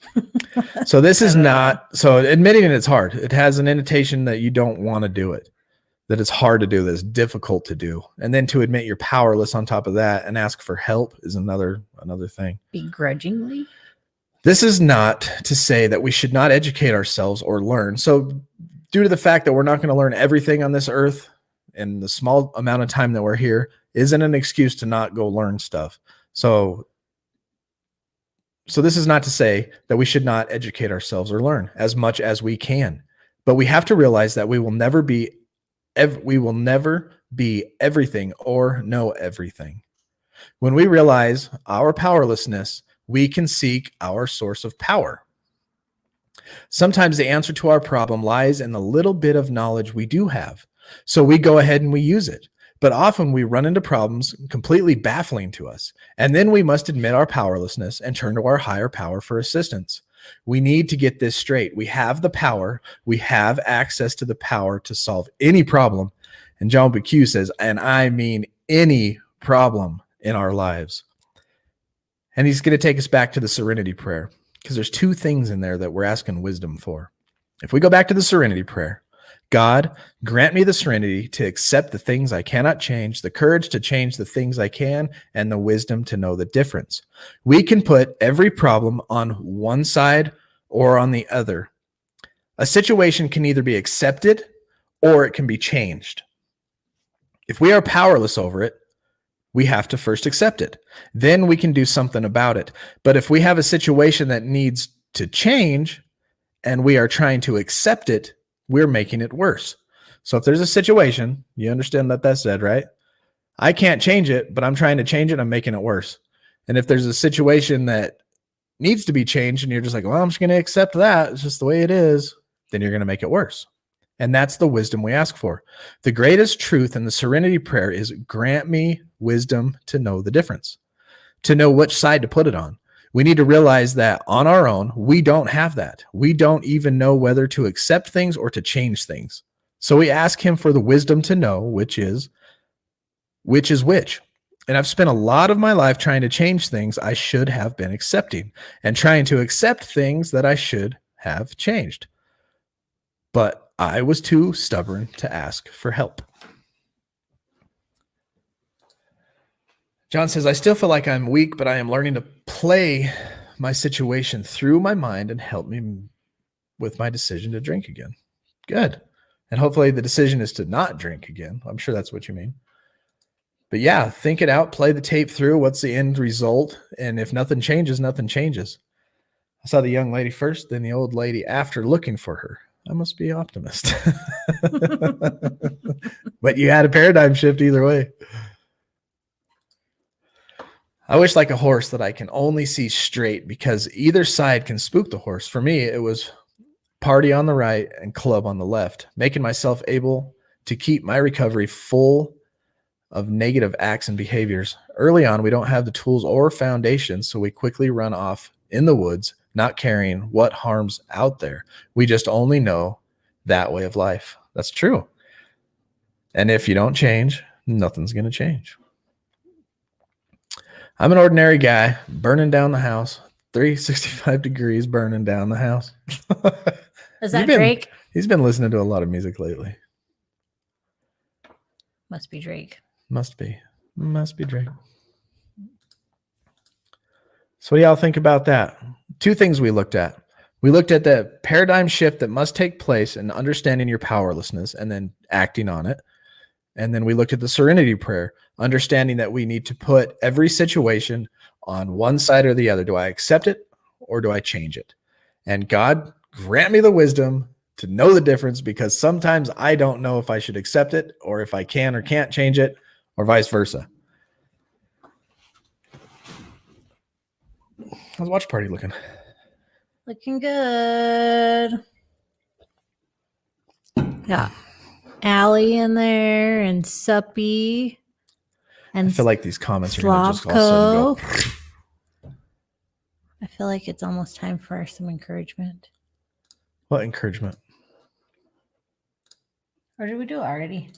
So this is not, so admitting it is hard. It has an invitation that you don't want to do it, that it's hard to do, that it's difficult to do. And then to admit you're powerless on top of that and ask for help is another thing. Begrudgingly? This is not to say that we should not educate ourselves or learn. So due to the fact that we're not going to learn everything on this earth in the small amount of time that we're here isn't an excuse to not go learn stuff. So this is not to say that we should not educate ourselves or learn as much as we can, but we have to realize that we will never be everything or know everything. When we realize our powerlessness, we can seek our source of power. Sometimes the answer to our problem lies in the little bit of knowledge we do have. So we go ahead and we use it. But often we run into problems completely baffling to us. And then we must admit our powerlessness and turn to our higher power for assistance. We need to get this straight. We have the power. We have access to the power to solve any problem. And John BQ says, and I mean any problem in our lives. And he's going to take us back to the serenity prayer, because there's 2 things in there that we're asking wisdom for. If we go back to the serenity prayer, God, grant me the serenity to accept the things I cannot change, the courage to change the things I can, and the wisdom to know the difference. We can put every problem on one side or on the other. A situation can either be accepted or it can be changed. If we are powerless over it, we have to first accept it. Then we can do something about it. But if we have a situation that needs to change and we are trying to accept it, we're making it worse. So if there's a situation, you understand that that's said, right? I can't change it, but I'm trying to change it. I'm making it worse. And if there's a situation that needs to be changed and you're just like, well, I'm just going to accept that. It's just the way it is. Then you're going to make it worse. And that's the wisdom we ask for. The greatest truth in the serenity prayer is grant me wisdom to know the difference, to know which side to put it on. We need to realize that on our own, we don't have that. We don't even know whether to accept things or to change things. So we ask him for the wisdom to know which is which. And I've spent a lot of my life trying to change things I should have been accepting and trying to accept things that I should have changed. But I was too stubborn to ask for help. John says, I still feel like I'm weak, but I am learning to play my situation through my mind and help me with my decision to drink again. Good. And hopefully the decision is to not drink again. I'm sure that's what you mean. But yeah, think it out, play the tape through. What's the end result? And if nothing changes, nothing changes. I saw the young lady first, then the old lady after looking for her. I must be an optimist. But you had a paradigm shift either way. I wish like a horse that I can only see straight because either side can spook the horse. For me, it was party on the right and club on the left, making myself able to keep my recovery full of negative acts and behaviors. Early on, we don't have the tools or foundation, so we quickly run off in the woods, not caring what harm's out there. We just only know that way of life. That's true. And if you don't change, nothing's going to change. I'm an ordinary guy burning down the house, 365 degrees burning down the house. Is that Drake? He's been listening to a lot of music lately. Must be Drake. Must be Drake. So what do y'all think about that? Two things we looked at. We looked at the paradigm shift that must take place in understanding your powerlessness and then acting on it. And then we looked at the serenity prayer, understanding that we need to put every situation on one side or the other. Do I accept it or do I change it? And God, grant me the wisdom to know the difference, because sometimes I don't know if I should accept it or if I can or can't change it, or vice versa. How's the watch party looking? Looking good. Got Allie in there and Suppy. And I feel like these comments are going to just all of a sudden go. I feel like it's almost time for some encouragement. What encouragement? Or did we do it already?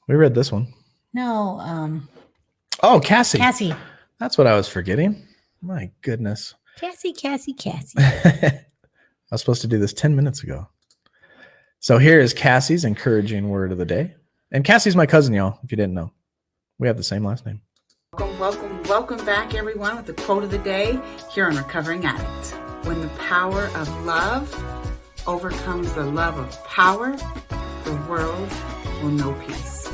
We read this one. No. Oh, Cassie. Cassie. That's what I was forgetting. My goodness. Cassie. I was supposed to do this 10 minutes ago. So here is Cassie's encouraging word of the day. And Cassie's my cousin, y'all, if you didn't know. We have the same last name. Welcome back, everyone, with the quote of the day here on Recovering Addict. When the power of love overcomes the love of power, the world will know peace.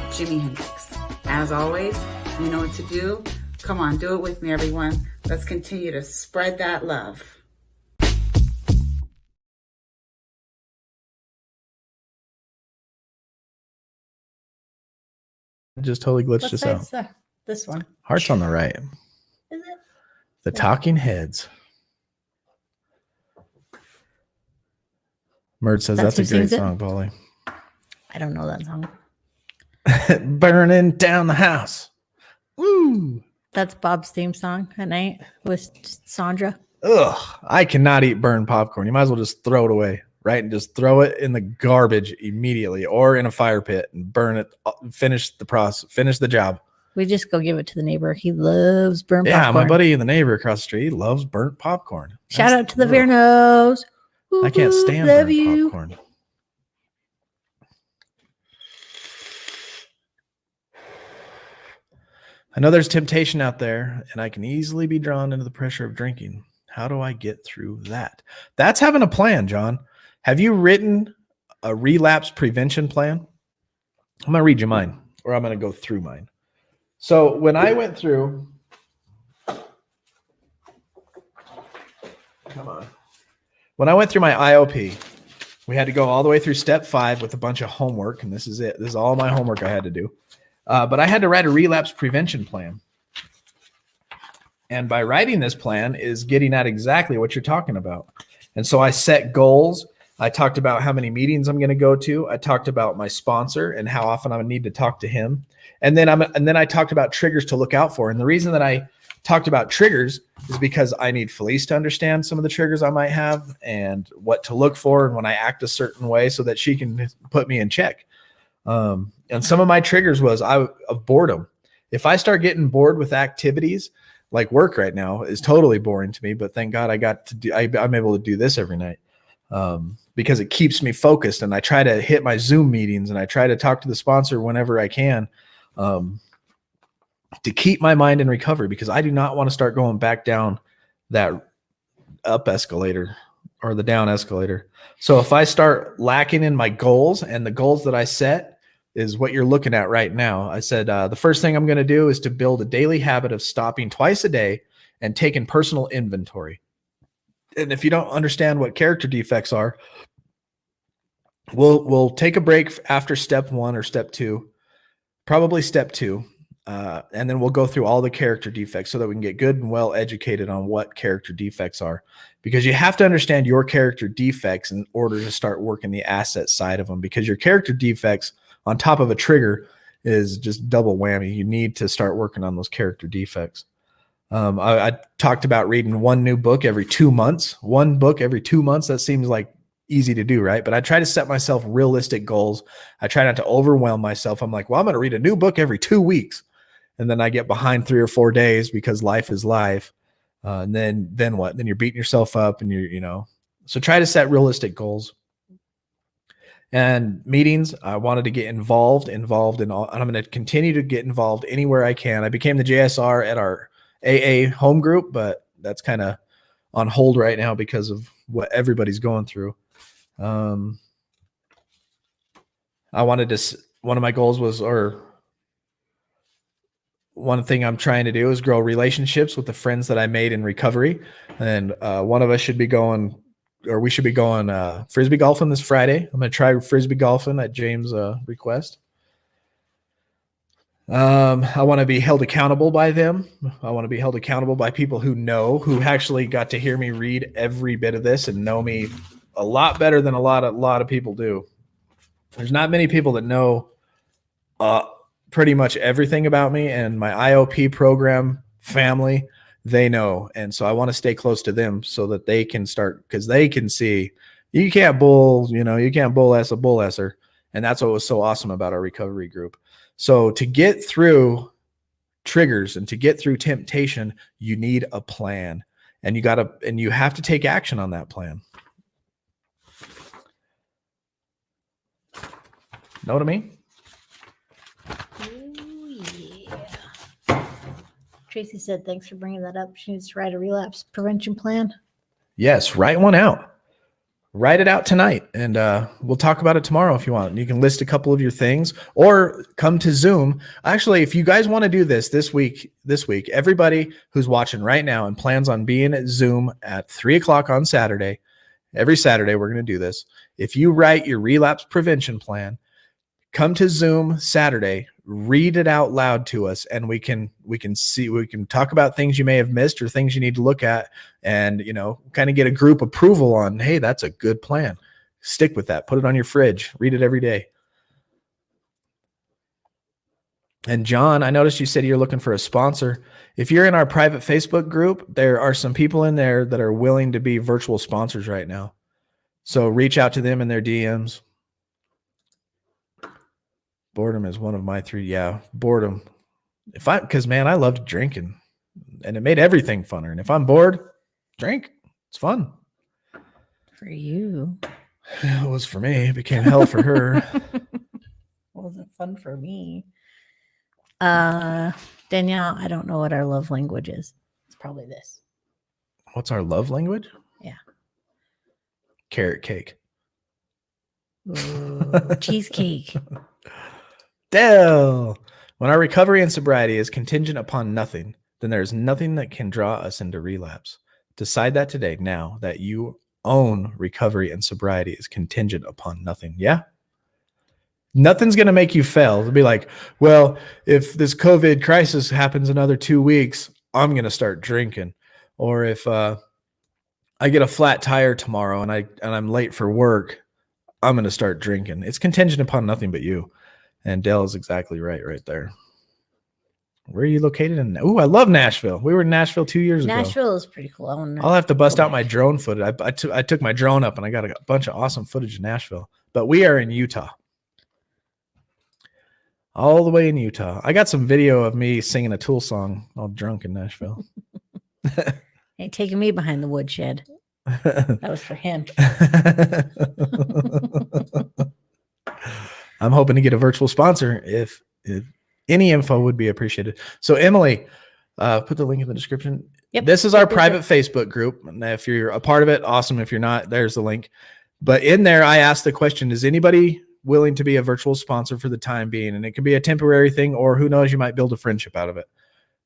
Jimi Hendrix. As always, you know what to do. Come on, do it with me, everyone. Let's continue to spread that love. It just totally glitched us out. This one. Heart's on the right. Is it? The Talking Heads. Mert says that's a great song, Polly. I don't know that song. Burning down the house. Woo! That's Bob's theme song at night with Sandra. Ugh, I cannot eat burned popcorn. You might as well just throw it away, right? And just throw it in the garbage immediately or in a fire pit and burn it. Finish the process. Finish the job. We just go give it to the neighbor. He loves burnt popcorn. Yeah, my buddy in the neighbor across the street loves burnt popcorn. Shout out to the Vernos. I can't stand Love burnt you. popcorn. I know there's temptation out there, and I can easily be drawn into the pressure of drinking. How do I get through that? That's having a plan, John. Have you written a relapse prevention plan? I'm going to read you mine, or I'm going to go through mine. So when I went through, when I went through my IOP, we had to go all the way through step 5 with a bunch of homework, and this is it. This is all my homework I had to do. But I had to write a relapse prevention plan. And by writing this plan is getting at exactly what you're talking about. And so I set goals. I talked about how many meetings I'm going to go to. I talked about my sponsor and how often I would need to talk to him. And then I talked about triggers to look out for. And the reason that I talked about triggers is because I need Felice to understand some of the triggers I might have and what to look for and when I act a certain way so that she can put me in check. And some of my triggers was of boredom. If I start getting bored with activities, like work right now is totally boring to me, but thank God I'm able to do this every night because it keeps me focused. And I try to hit my Zoom meetings and I try to talk to the sponsor whenever I can to keep my mind in recovery, because I do not want to start going back down that up escalator or the down escalator. So if I start lacking in my goals, and the goals that I set is what you're looking at right now. I said, the first thing I'm going to do is to build a daily habit of stopping twice a day and taking personal inventory. And if you don't understand what character defects are, we'll take a break after step 1 or step 2, probably step 2. And then we'll go through all the character defects so that we can get good and well educated on what character defects are, because you have to understand your character defects in order to start working the asset side of them, because your character defects on top of a trigger is just double whammy. You need to start working on those character defects. I talked about reading one new book every 2 months, one book every 2 months. That seems like easy to do, right? But I try to set myself realistic goals. I try not to overwhelm myself. I'm like, well, I'm going to read a new book every 2 weeks. And then I get behind 3 or 4 days because life is life. And then what? Then you're beating yourself up and so try to set realistic goals. And meetings, I wanted to get involved in all, and I'm going to continue to get involved anywhere I can. I became the JSR at our AA home group, but that's kind of on hold right now because of what everybody's going through. One of my goals was, or one thing I'm trying to do is grow relationships with the friends that I made in recovery. And one of us should be going, or we should be going Frisbee golfing this Friday. I'm going to try Frisbee golfing at James' request. I want to be held accountable by them. I want to be held accountable by people who actually got to hear me read every bit of this and know me a lot better than a lot of people do. There's not many people that know pretty much everything about me, and my IOP program family, they know. And so I want to stay close to them so that they can start, because they can see you can't bull ass a bull esser. And that's what was so awesome about our recovery group. So to get through triggers and to get through temptation, you need a plan, and you have to take action on that plan. Know what I mean? Tracy said, thanks for bringing that up. She needs to write a relapse prevention plan. Yes, write one out. Write it out tonight, and we'll talk about it tomorrow if you want. You can list a couple of your things or come to Zoom. Actually, if you guys want to do this week, everybody who's watching right now and plans on being at Zoom at 3:00 on Saturday, every Saturday we're going to do this. If you write your relapse prevention plan, come to Zoom Saturday, read it out loud to us, and we can talk about things you may have missed or things you need to look at, and kind of get a group approval on, hey, that's a good plan. Stick with that. Put it on your fridge. Read it every day. And John, I noticed you said you're looking for a sponsor. If you're in our private Facebook group, there are some people in there that are willing to be virtual sponsors right now. So reach out to them in their DMs. Boredom is one of my 3. Yeah, boredom. Because man, I loved drinking, and it made everything funner. And if I'm bored, drink. It's fun. For you. It was for me. It became hell for her. Wasn't fun for me. Danielle, I don't know what our love language is. It's probably this. What's our love language? Yeah. Carrot cake. Ooh, cheesecake. Dell. When our recovery and sobriety is contingent upon nothing, then there is nothing that can draw us into relapse. Decide that today, now that you own recovery and sobriety is contingent upon nothing. Yeah. Nothing's going to make you fail. It'll be like, well, if this COVID crisis happens another 2 weeks, I'm going to start drinking. Or if I get a flat tire tomorrow and I'm late for work, I'm going to start drinking. It's contingent upon nothing but you. And Dale is exactly right there. Where are you located in? Oh, I love Nashville. We were in Nashville 2 years ago. Nashville is pretty cool. I'll have to bust out my drone footage. I took my drone up and I got a bunch of awesome footage in Nashville. But we are in Utah. All the way in Utah. I got some video of me singing a Tool song all drunk in Nashville. Ain't taking me behind the woodshed. That was for him. I'm hoping to get a virtual sponsor if any info would be appreciated. So Emily, put the link in the description. Yep. This is our private Facebook group. And if you're a part of it, awesome. If you're not, there's the link. But in there, I asked the question, is anybody willing to be a virtual sponsor for the time being? And it can be a temporary thing, or who knows, you might build a friendship out of it.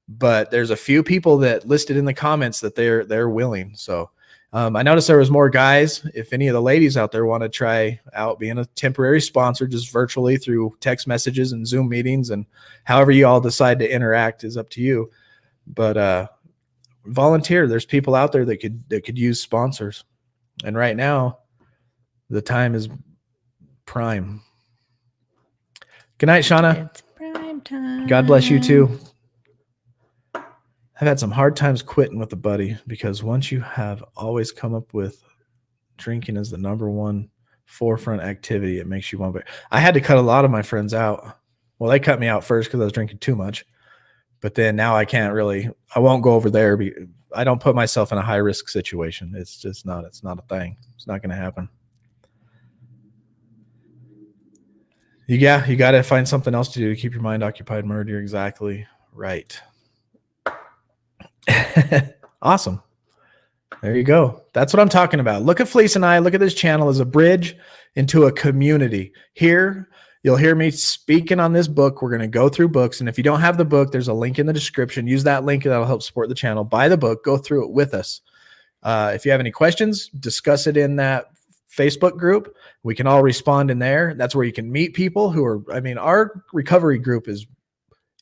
But there's a few people that listed in the comments that they're willing. So I noticed there was more guys. If any of the ladies out there want to try out being a temporary sponsor, just virtually through text messages and Zoom meetings, and however you all decide to interact is up to you. But volunteer. There's people out there that could use sponsors. And right now, the time is prime. Good night, Shauna. It's prime time. God bless you too. I've had some hard times quitting with a buddy, because once you have always come up with drinking as the number one forefront activity, it makes you want to. I had to cut a lot of my friends out. Well, they cut me out first because I was drinking too much. But then now I won't go over there. I don't put myself in a high risk situation. It's not a thing. It's not going to happen. You got to find something else to do to keep your mind occupied, Murd. You're exactly right. Awesome. There you go. That's what I'm talking about. Look at Fleece and I. Look at this channel as a bridge into a community. Here, you'll hear me speaking on this book. We're going to go through books. And if you don't have the book, there's a link in the description. Use that link. That'll help support the channel. Buy the book. Go through it with us. If you have any questions, discuss it in that Facebook group. We can all respond in there. That's where you can meet people our recovery group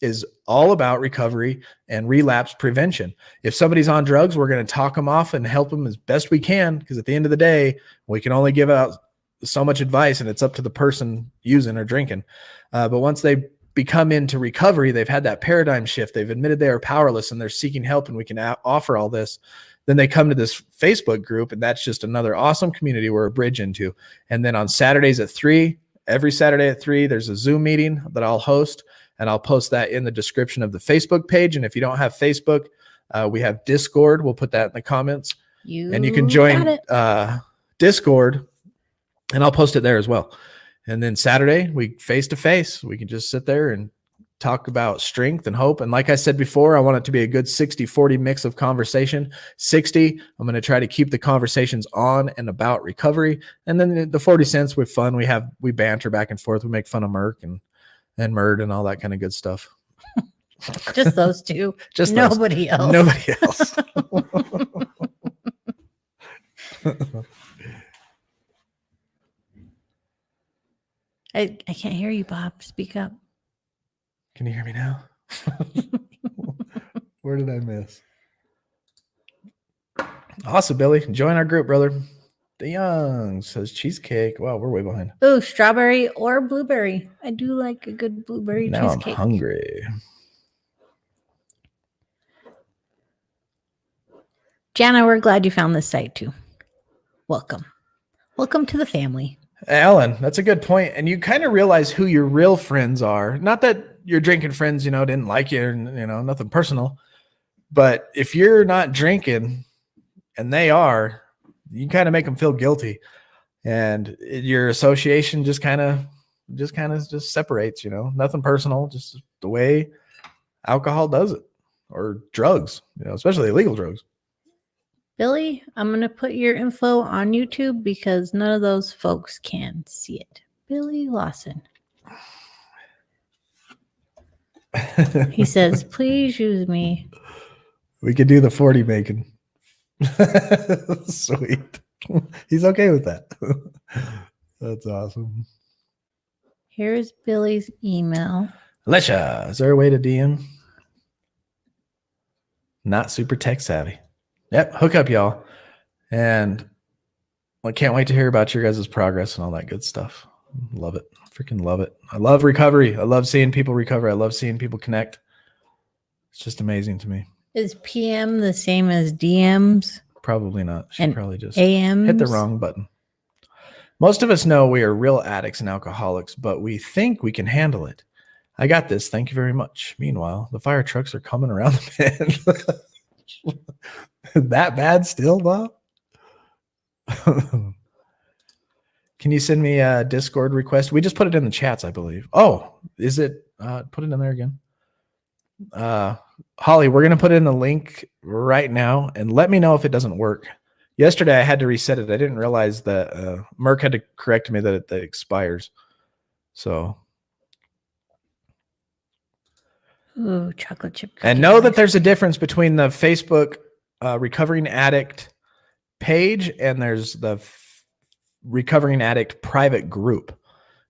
is all about recovery and relapse prevention. If somebody's on drugs, we're going to talk them off and help them as best we can, because at the end of the day, we can only give out so much advice, and it's up to the person using or drinking. But once they become into recovery, they've had that paradigm shift. They've admitted they are powerless and they're seeking help, and we can offer all this. Then they come to this Facebook group, and that's just another awesome community we're a bridge into. And then on Saturdays at 3, every Saturday at 3, there's a Zoom meeting that I'll host, and I'll post that in the description of the Facebook page. And if you don't have Facebook, we have Discord. We'll put that in the comments. And you can join Discord, and I'll post it there as well. And then Saturday, we face-to-face. We can just sit there and talk about strength and hope. And like I said before, I want it to be a good 60-40 mix of conversation. 60, I'm going to try to keep the conversations on and about recovery. And then the 40 cents with fun. We banter back and forth. We make fun of Merck and Murd and all that kind of good stuff. Just those two. Just nobody else. Nobody else. I can't hear you, Bob. Speak up. Can you hear me now? Where did I miss? Awesome, Billy. Join our group, brother. The Young says cheesecake. Wow, we're way behind. Oh, strawberry or blueberry. I do like a good blueberry now cheesecake. I'm hungry. Jana, we're glad you found this site too. Welcome. Welcome to the family. Alan, that's a good point. And you kind of realize who your real friends are. Not that your drinking friends, didn't like you, nothing personal. But if you're not drinking and they are, you kind of make them feel guilty, and your association just kind of separates, nothing personal, just the way alcohol does it, or drugs, especially illegal drugs. Billy, I'm going to put your info on YouTube because none of those folks can see it. Billy Lawson. He says, please use me. We could do the 40 bacon. Sweet. He's okay with that. That's awesome. Here's Billy's email. Alicia, is there a way to DM? Not super tech savvy. Yep, hook up, y'all. And I can't wait to hear about your guys' progress and all that good stuff. Love it. Freaking love it. I love recovery. I love seeing people recover. I love seeing people connect. It's just amazing to me. Is PM the same as DMs? Probably not. She probably just AMs? hit the wrong button. Most of us know we are real addicts and alcoholics, but we think we can handle it. I got this. Thank you very much. Meanwhile, the fire trucks are coming around the bend. That bad still, Bob? Can you send me a Discord request? We just put it in the chats, I believe. Oh, is it? Put it in there again. Holly, we're going to put in the link right now, and let me know if it doesn't work. Yesterday, I had to reset it. I didn't realize that Merck had to correct me that it expires. So. Ooh, chocolate chip cookie. And know that there's a difference between the Facebook Recovering Addict page and there's the Recovering Addict private group.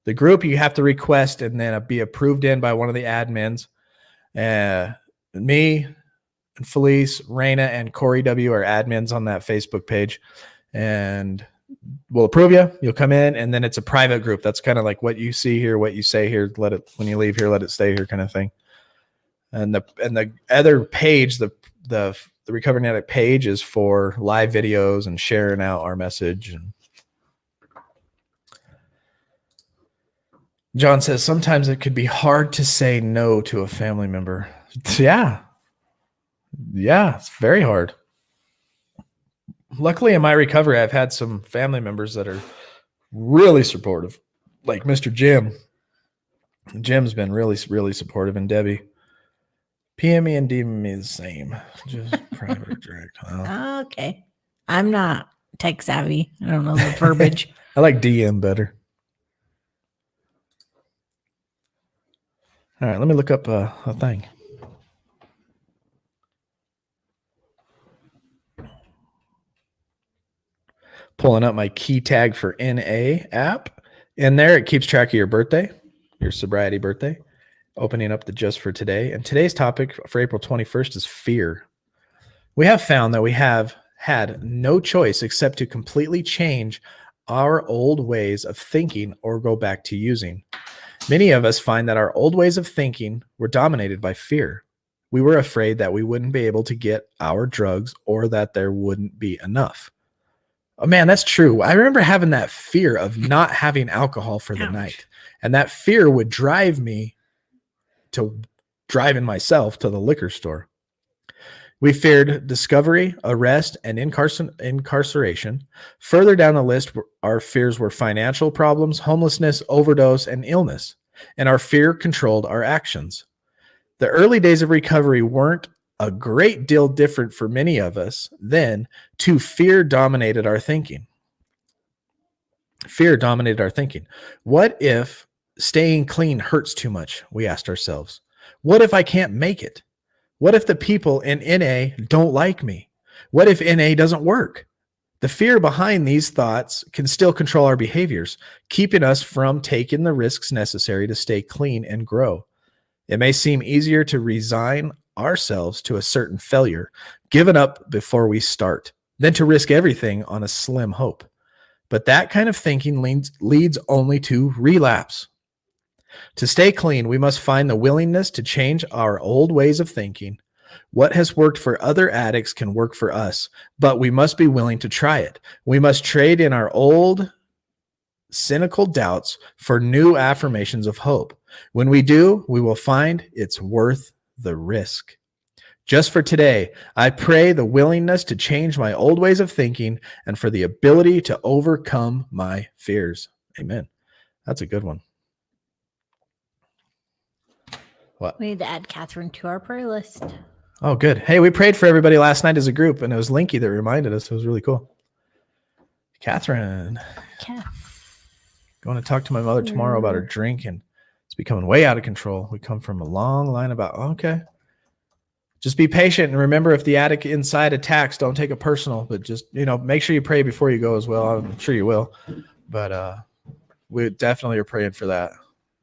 The group you have to request and then be approved in by one of the admins. Me and Felice, Raina, and Corey W are admins on that Facebook page. And we'll approve you. You'll come in, and then it's a private group. That's kind of like what you see here, what you say here. Let it, when you leave here, let it stay here, kind of thing. And the other page, the Recovering Addict page, is for live videos and sharing out our message. And John says sometimes it could be hard to say no to a family member. Yeah, it's very hard. Luckily, in my recovery, I've had some family members that are really supportive, like Mr. Jim. Jim's been really, really supportive, and Debbie. PM me and DM me the same. Just private or direct. Well, Okay. I'm not tech savvy. I don't know the verbiage. I like DM better. All right, let me look up a thing. Pulling up my key tag for NA app. In there, it keeps track of your birthday, your sobriety birthday. Opening up the just for today. And today's topic for April 21st is fear. We have found that we have had no choice except to completely change our old ways of thinking or go back to using. Many of us find that our old ways of thinking were dominated by fear. We were afraid that we wouldn't be able to get our drugs or that there wouldn't be enough. Oh man, that's true. I remember having that fear of not having alcohol for the night. And that fear would drive me to driving myself to the liquor store. We feared discovery, arrest, and incarceration. Further down the list, our fears were financial problems, homelessness, overdose, and illness. And our fear controlled our actions. The early days of recovery weren't a great deal different for many of us then. Fear dominated our thinking. Fear dominated our thinking. What if staying clean hurts too much? We asked ourselves. What if I can't make it? What if the people in NA don't like me? What if NA doesn't work? The fear behind these thoughts can still control our behaviors, keeping us from taking the risks necessary to stay clean and grow. It may seem easier to resign ourselves to a certain failure, giving up before we start, than to risk everything on a slim hope. But that kind of thinking leads only to relapse. To stay clean, we must find the willingness to change our old ways of thinking. What has worked for other addicts can work for us, but we must be willing to try it. We must trade in our old cynical doubts for new affirmations of hope. When we do, we will find it's worth the risk. Just for today, I pray the willingness to change my old ways of thinking and for the ability to overcome my fears. Amen. That's a good one. What? We need to add Catherine to our prayer list. Oh, good. Hey, we prayed for everybody last night as a group, and it was Linky that reminded us. It was really cool. Catherine. Going to talk to my mother tomorrow about her drink, and it's becoming way out of control. We come from a long line about, okay. Just be patient and remember, if the addict inside attacks, don't take it personal, but just, make sure you pray before you go as well. I'm sure you will, but we definitely are praying for that.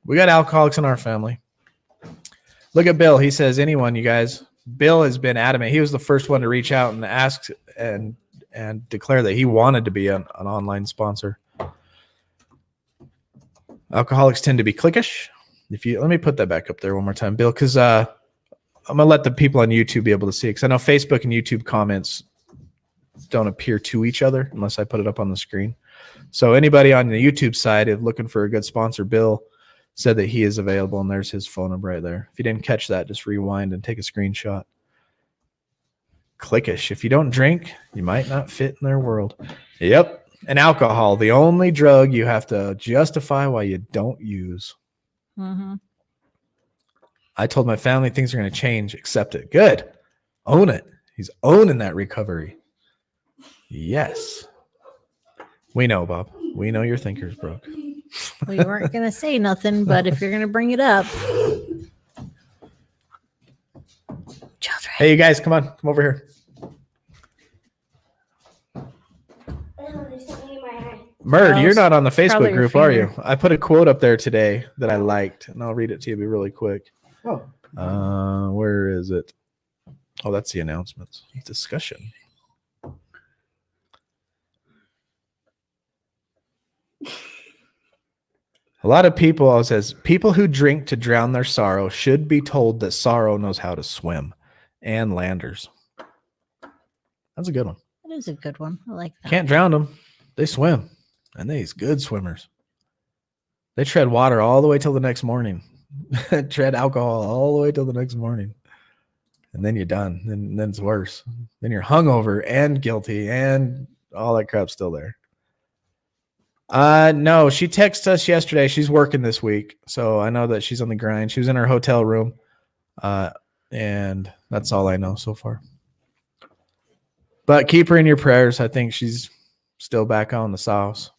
We got alcoholics in our family. Look at Bill. He says, anyone, you guys. Bill has been adamant. He was the first one to reach out and ask and declare that he wanted to be an online sponsor. Alcoholics tend to be cliquish. Let me put that back up there one more time, Bill, because I'm gonna let the people on YouTube be able to see it, because I know Facebook and YouTube comments don't appear to each other unless I put it up on the screen. So anybody on the YouTube side is looking for a good sponsor. Bill said that he is available, and there's his phone number right there. If you didn't catch that, just rewind and take a screenshot. Cliquish. If you don't drink, you might not fit in their world. Yep. And alcohol, the only drug you have to justify why you don't use. Mm-hmm. I told my family things are going to change. Accept it. Good. Own it. He's owning that recovery. Yes. We know, Bob. We know your thinker's broke. We weren't going to say nothing, but if you're going to bring it up. Children. Hey, you guys, come on. Come over here. Oh, there's something in my eye. Murd, you're not on the Probably Facebook your group, are you? finger. I put a quote up there today that I liked, and I'll read it to you really quick. Where is it? Oh, that's the announcements. Discussion. A lot of people says people who drink to drown their sorrow should be told that sorrow knows how to swim. And Landers. That's a good one. That is a good one. I like that. Can't drown them. They swim. And they's good swimmers. They tread water all the way till the next morning. Tread alcohol all the way till the next morning. And then you're done. Then it's worse. Then you're hungover and guilty and all that crap's still there. No, she texted us yesterday. She's working this week, so I know that she's on the grind. She was in her hotel room, and that's all I know so far. But keep her in your prayers. I think she's still back on the sauce.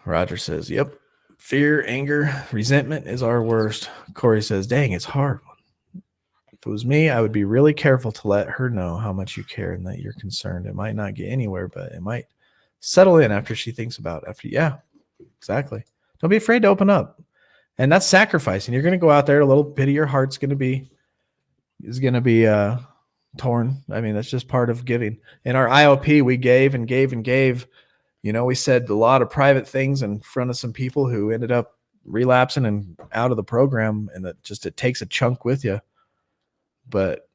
Roger says, yep. Fear, anger, resentment is our worst. Corey says, dang, it's hard. If it was me, I would be really careful to let her know how much you care and that you're concerned. It might not get anywhere, but it might settle in after she thinks about it. Yeah, exactly. Don't be afraid to open up. And that's sacrificing. You're going to go out there, a little bit of your heart's going to be torn. I mean, that's just part of giving. In our IOP, we gave and gave and gave. We said a lot of private things in front of some people who ended up relapsing and out of the program, and it takes a chunk with you. But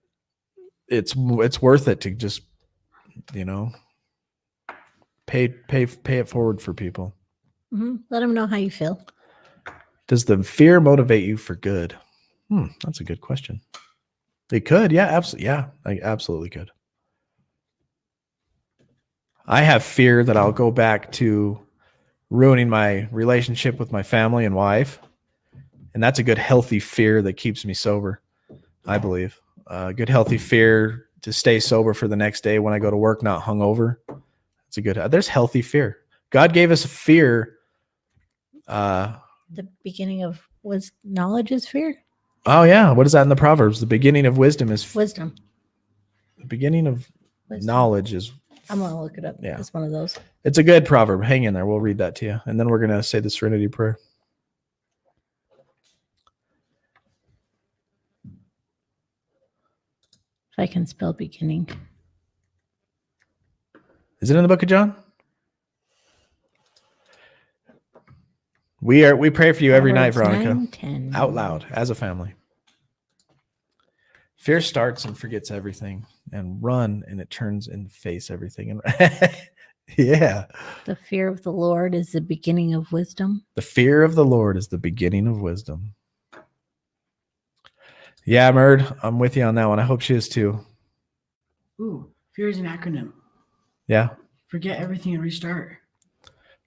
it's worth it to just, pay it forward for people. Mm-hmm. Let them know how you feel. Does the fear motivate you for good? That's a good question. It could. Yeah, absolutely. Yeah, I absolutely could. I have fear that I'll go back to ruining my relationship with my family and wife. And that's a good, healthy fear that keeps me sober, I believe. Good, healthy fear to stay sober for the next day when I go to work, not hungover. It's a good, there's healthy fear. God gave us a fear. The beginning of knowledge is fear. Oh, yeah. What is that in the Proverbs? The beginning of wisdom is Wisdom. The beginning of knowledge is. I'm going to look it up. Yeah. It's one of those. It's a good proverb. Hang in there. We'll read that to you. And then we're going to say the Serenity Prayer. If I can spell beginning. Is it in the book of John? We pray for you every night, Veronica. 9:10. Out loud, as a family. Fear starts and forgets everything, and run and it turns and face everything. And yeah. The fear of the Lord is the beginning of wisdom. The fear of the Lord is the beginning of wisdom. Yeah, Merd, I'm with you on that one. I hope she is too. Ooh, fear is an acronym. Yeah. Forget everything and restart.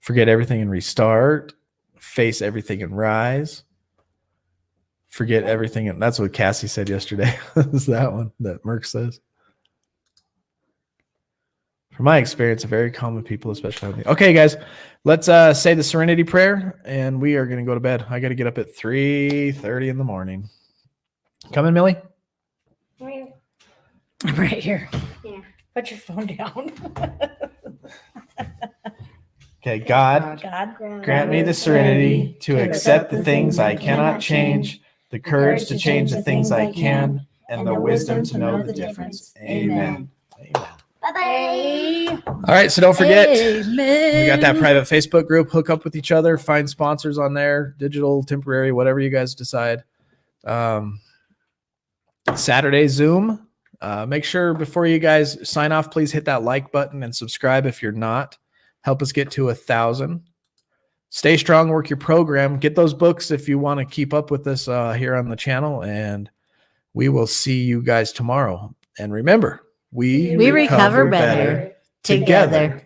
Forget everything and restart. Face everything and rise. Forget everything. And that's what Cassie said yesterday. Is that one that Merck says? From my experience, a very common people, especially with me. Okay, guys, let's say the Serenity Prayer, and we are going to go to bed. I got to get up at 3:30 in the morning. Come in, Millie. I'm right here. Yeah. Put your phone down. Okay, God, God, grant me the serenity to accept the things I cannot change, the courage to change the things I can, and the wisdom to know the difference. Amen. Amen. Bye-bye. All right, so don't forget, Amen. we got that private Facebook group. Hook up with each other, find sponsors on there, digital, temporary, whatever you guys decide. Saturday Zoom. Make sure before you guys sign off, please hit that like button and subscribe if you're not. Help us get to 1,000. Stay strong, work your program. Get those books if you want to keep up with us here on the channel. And we will see you guys tomorrow. And remember, we We recover better together.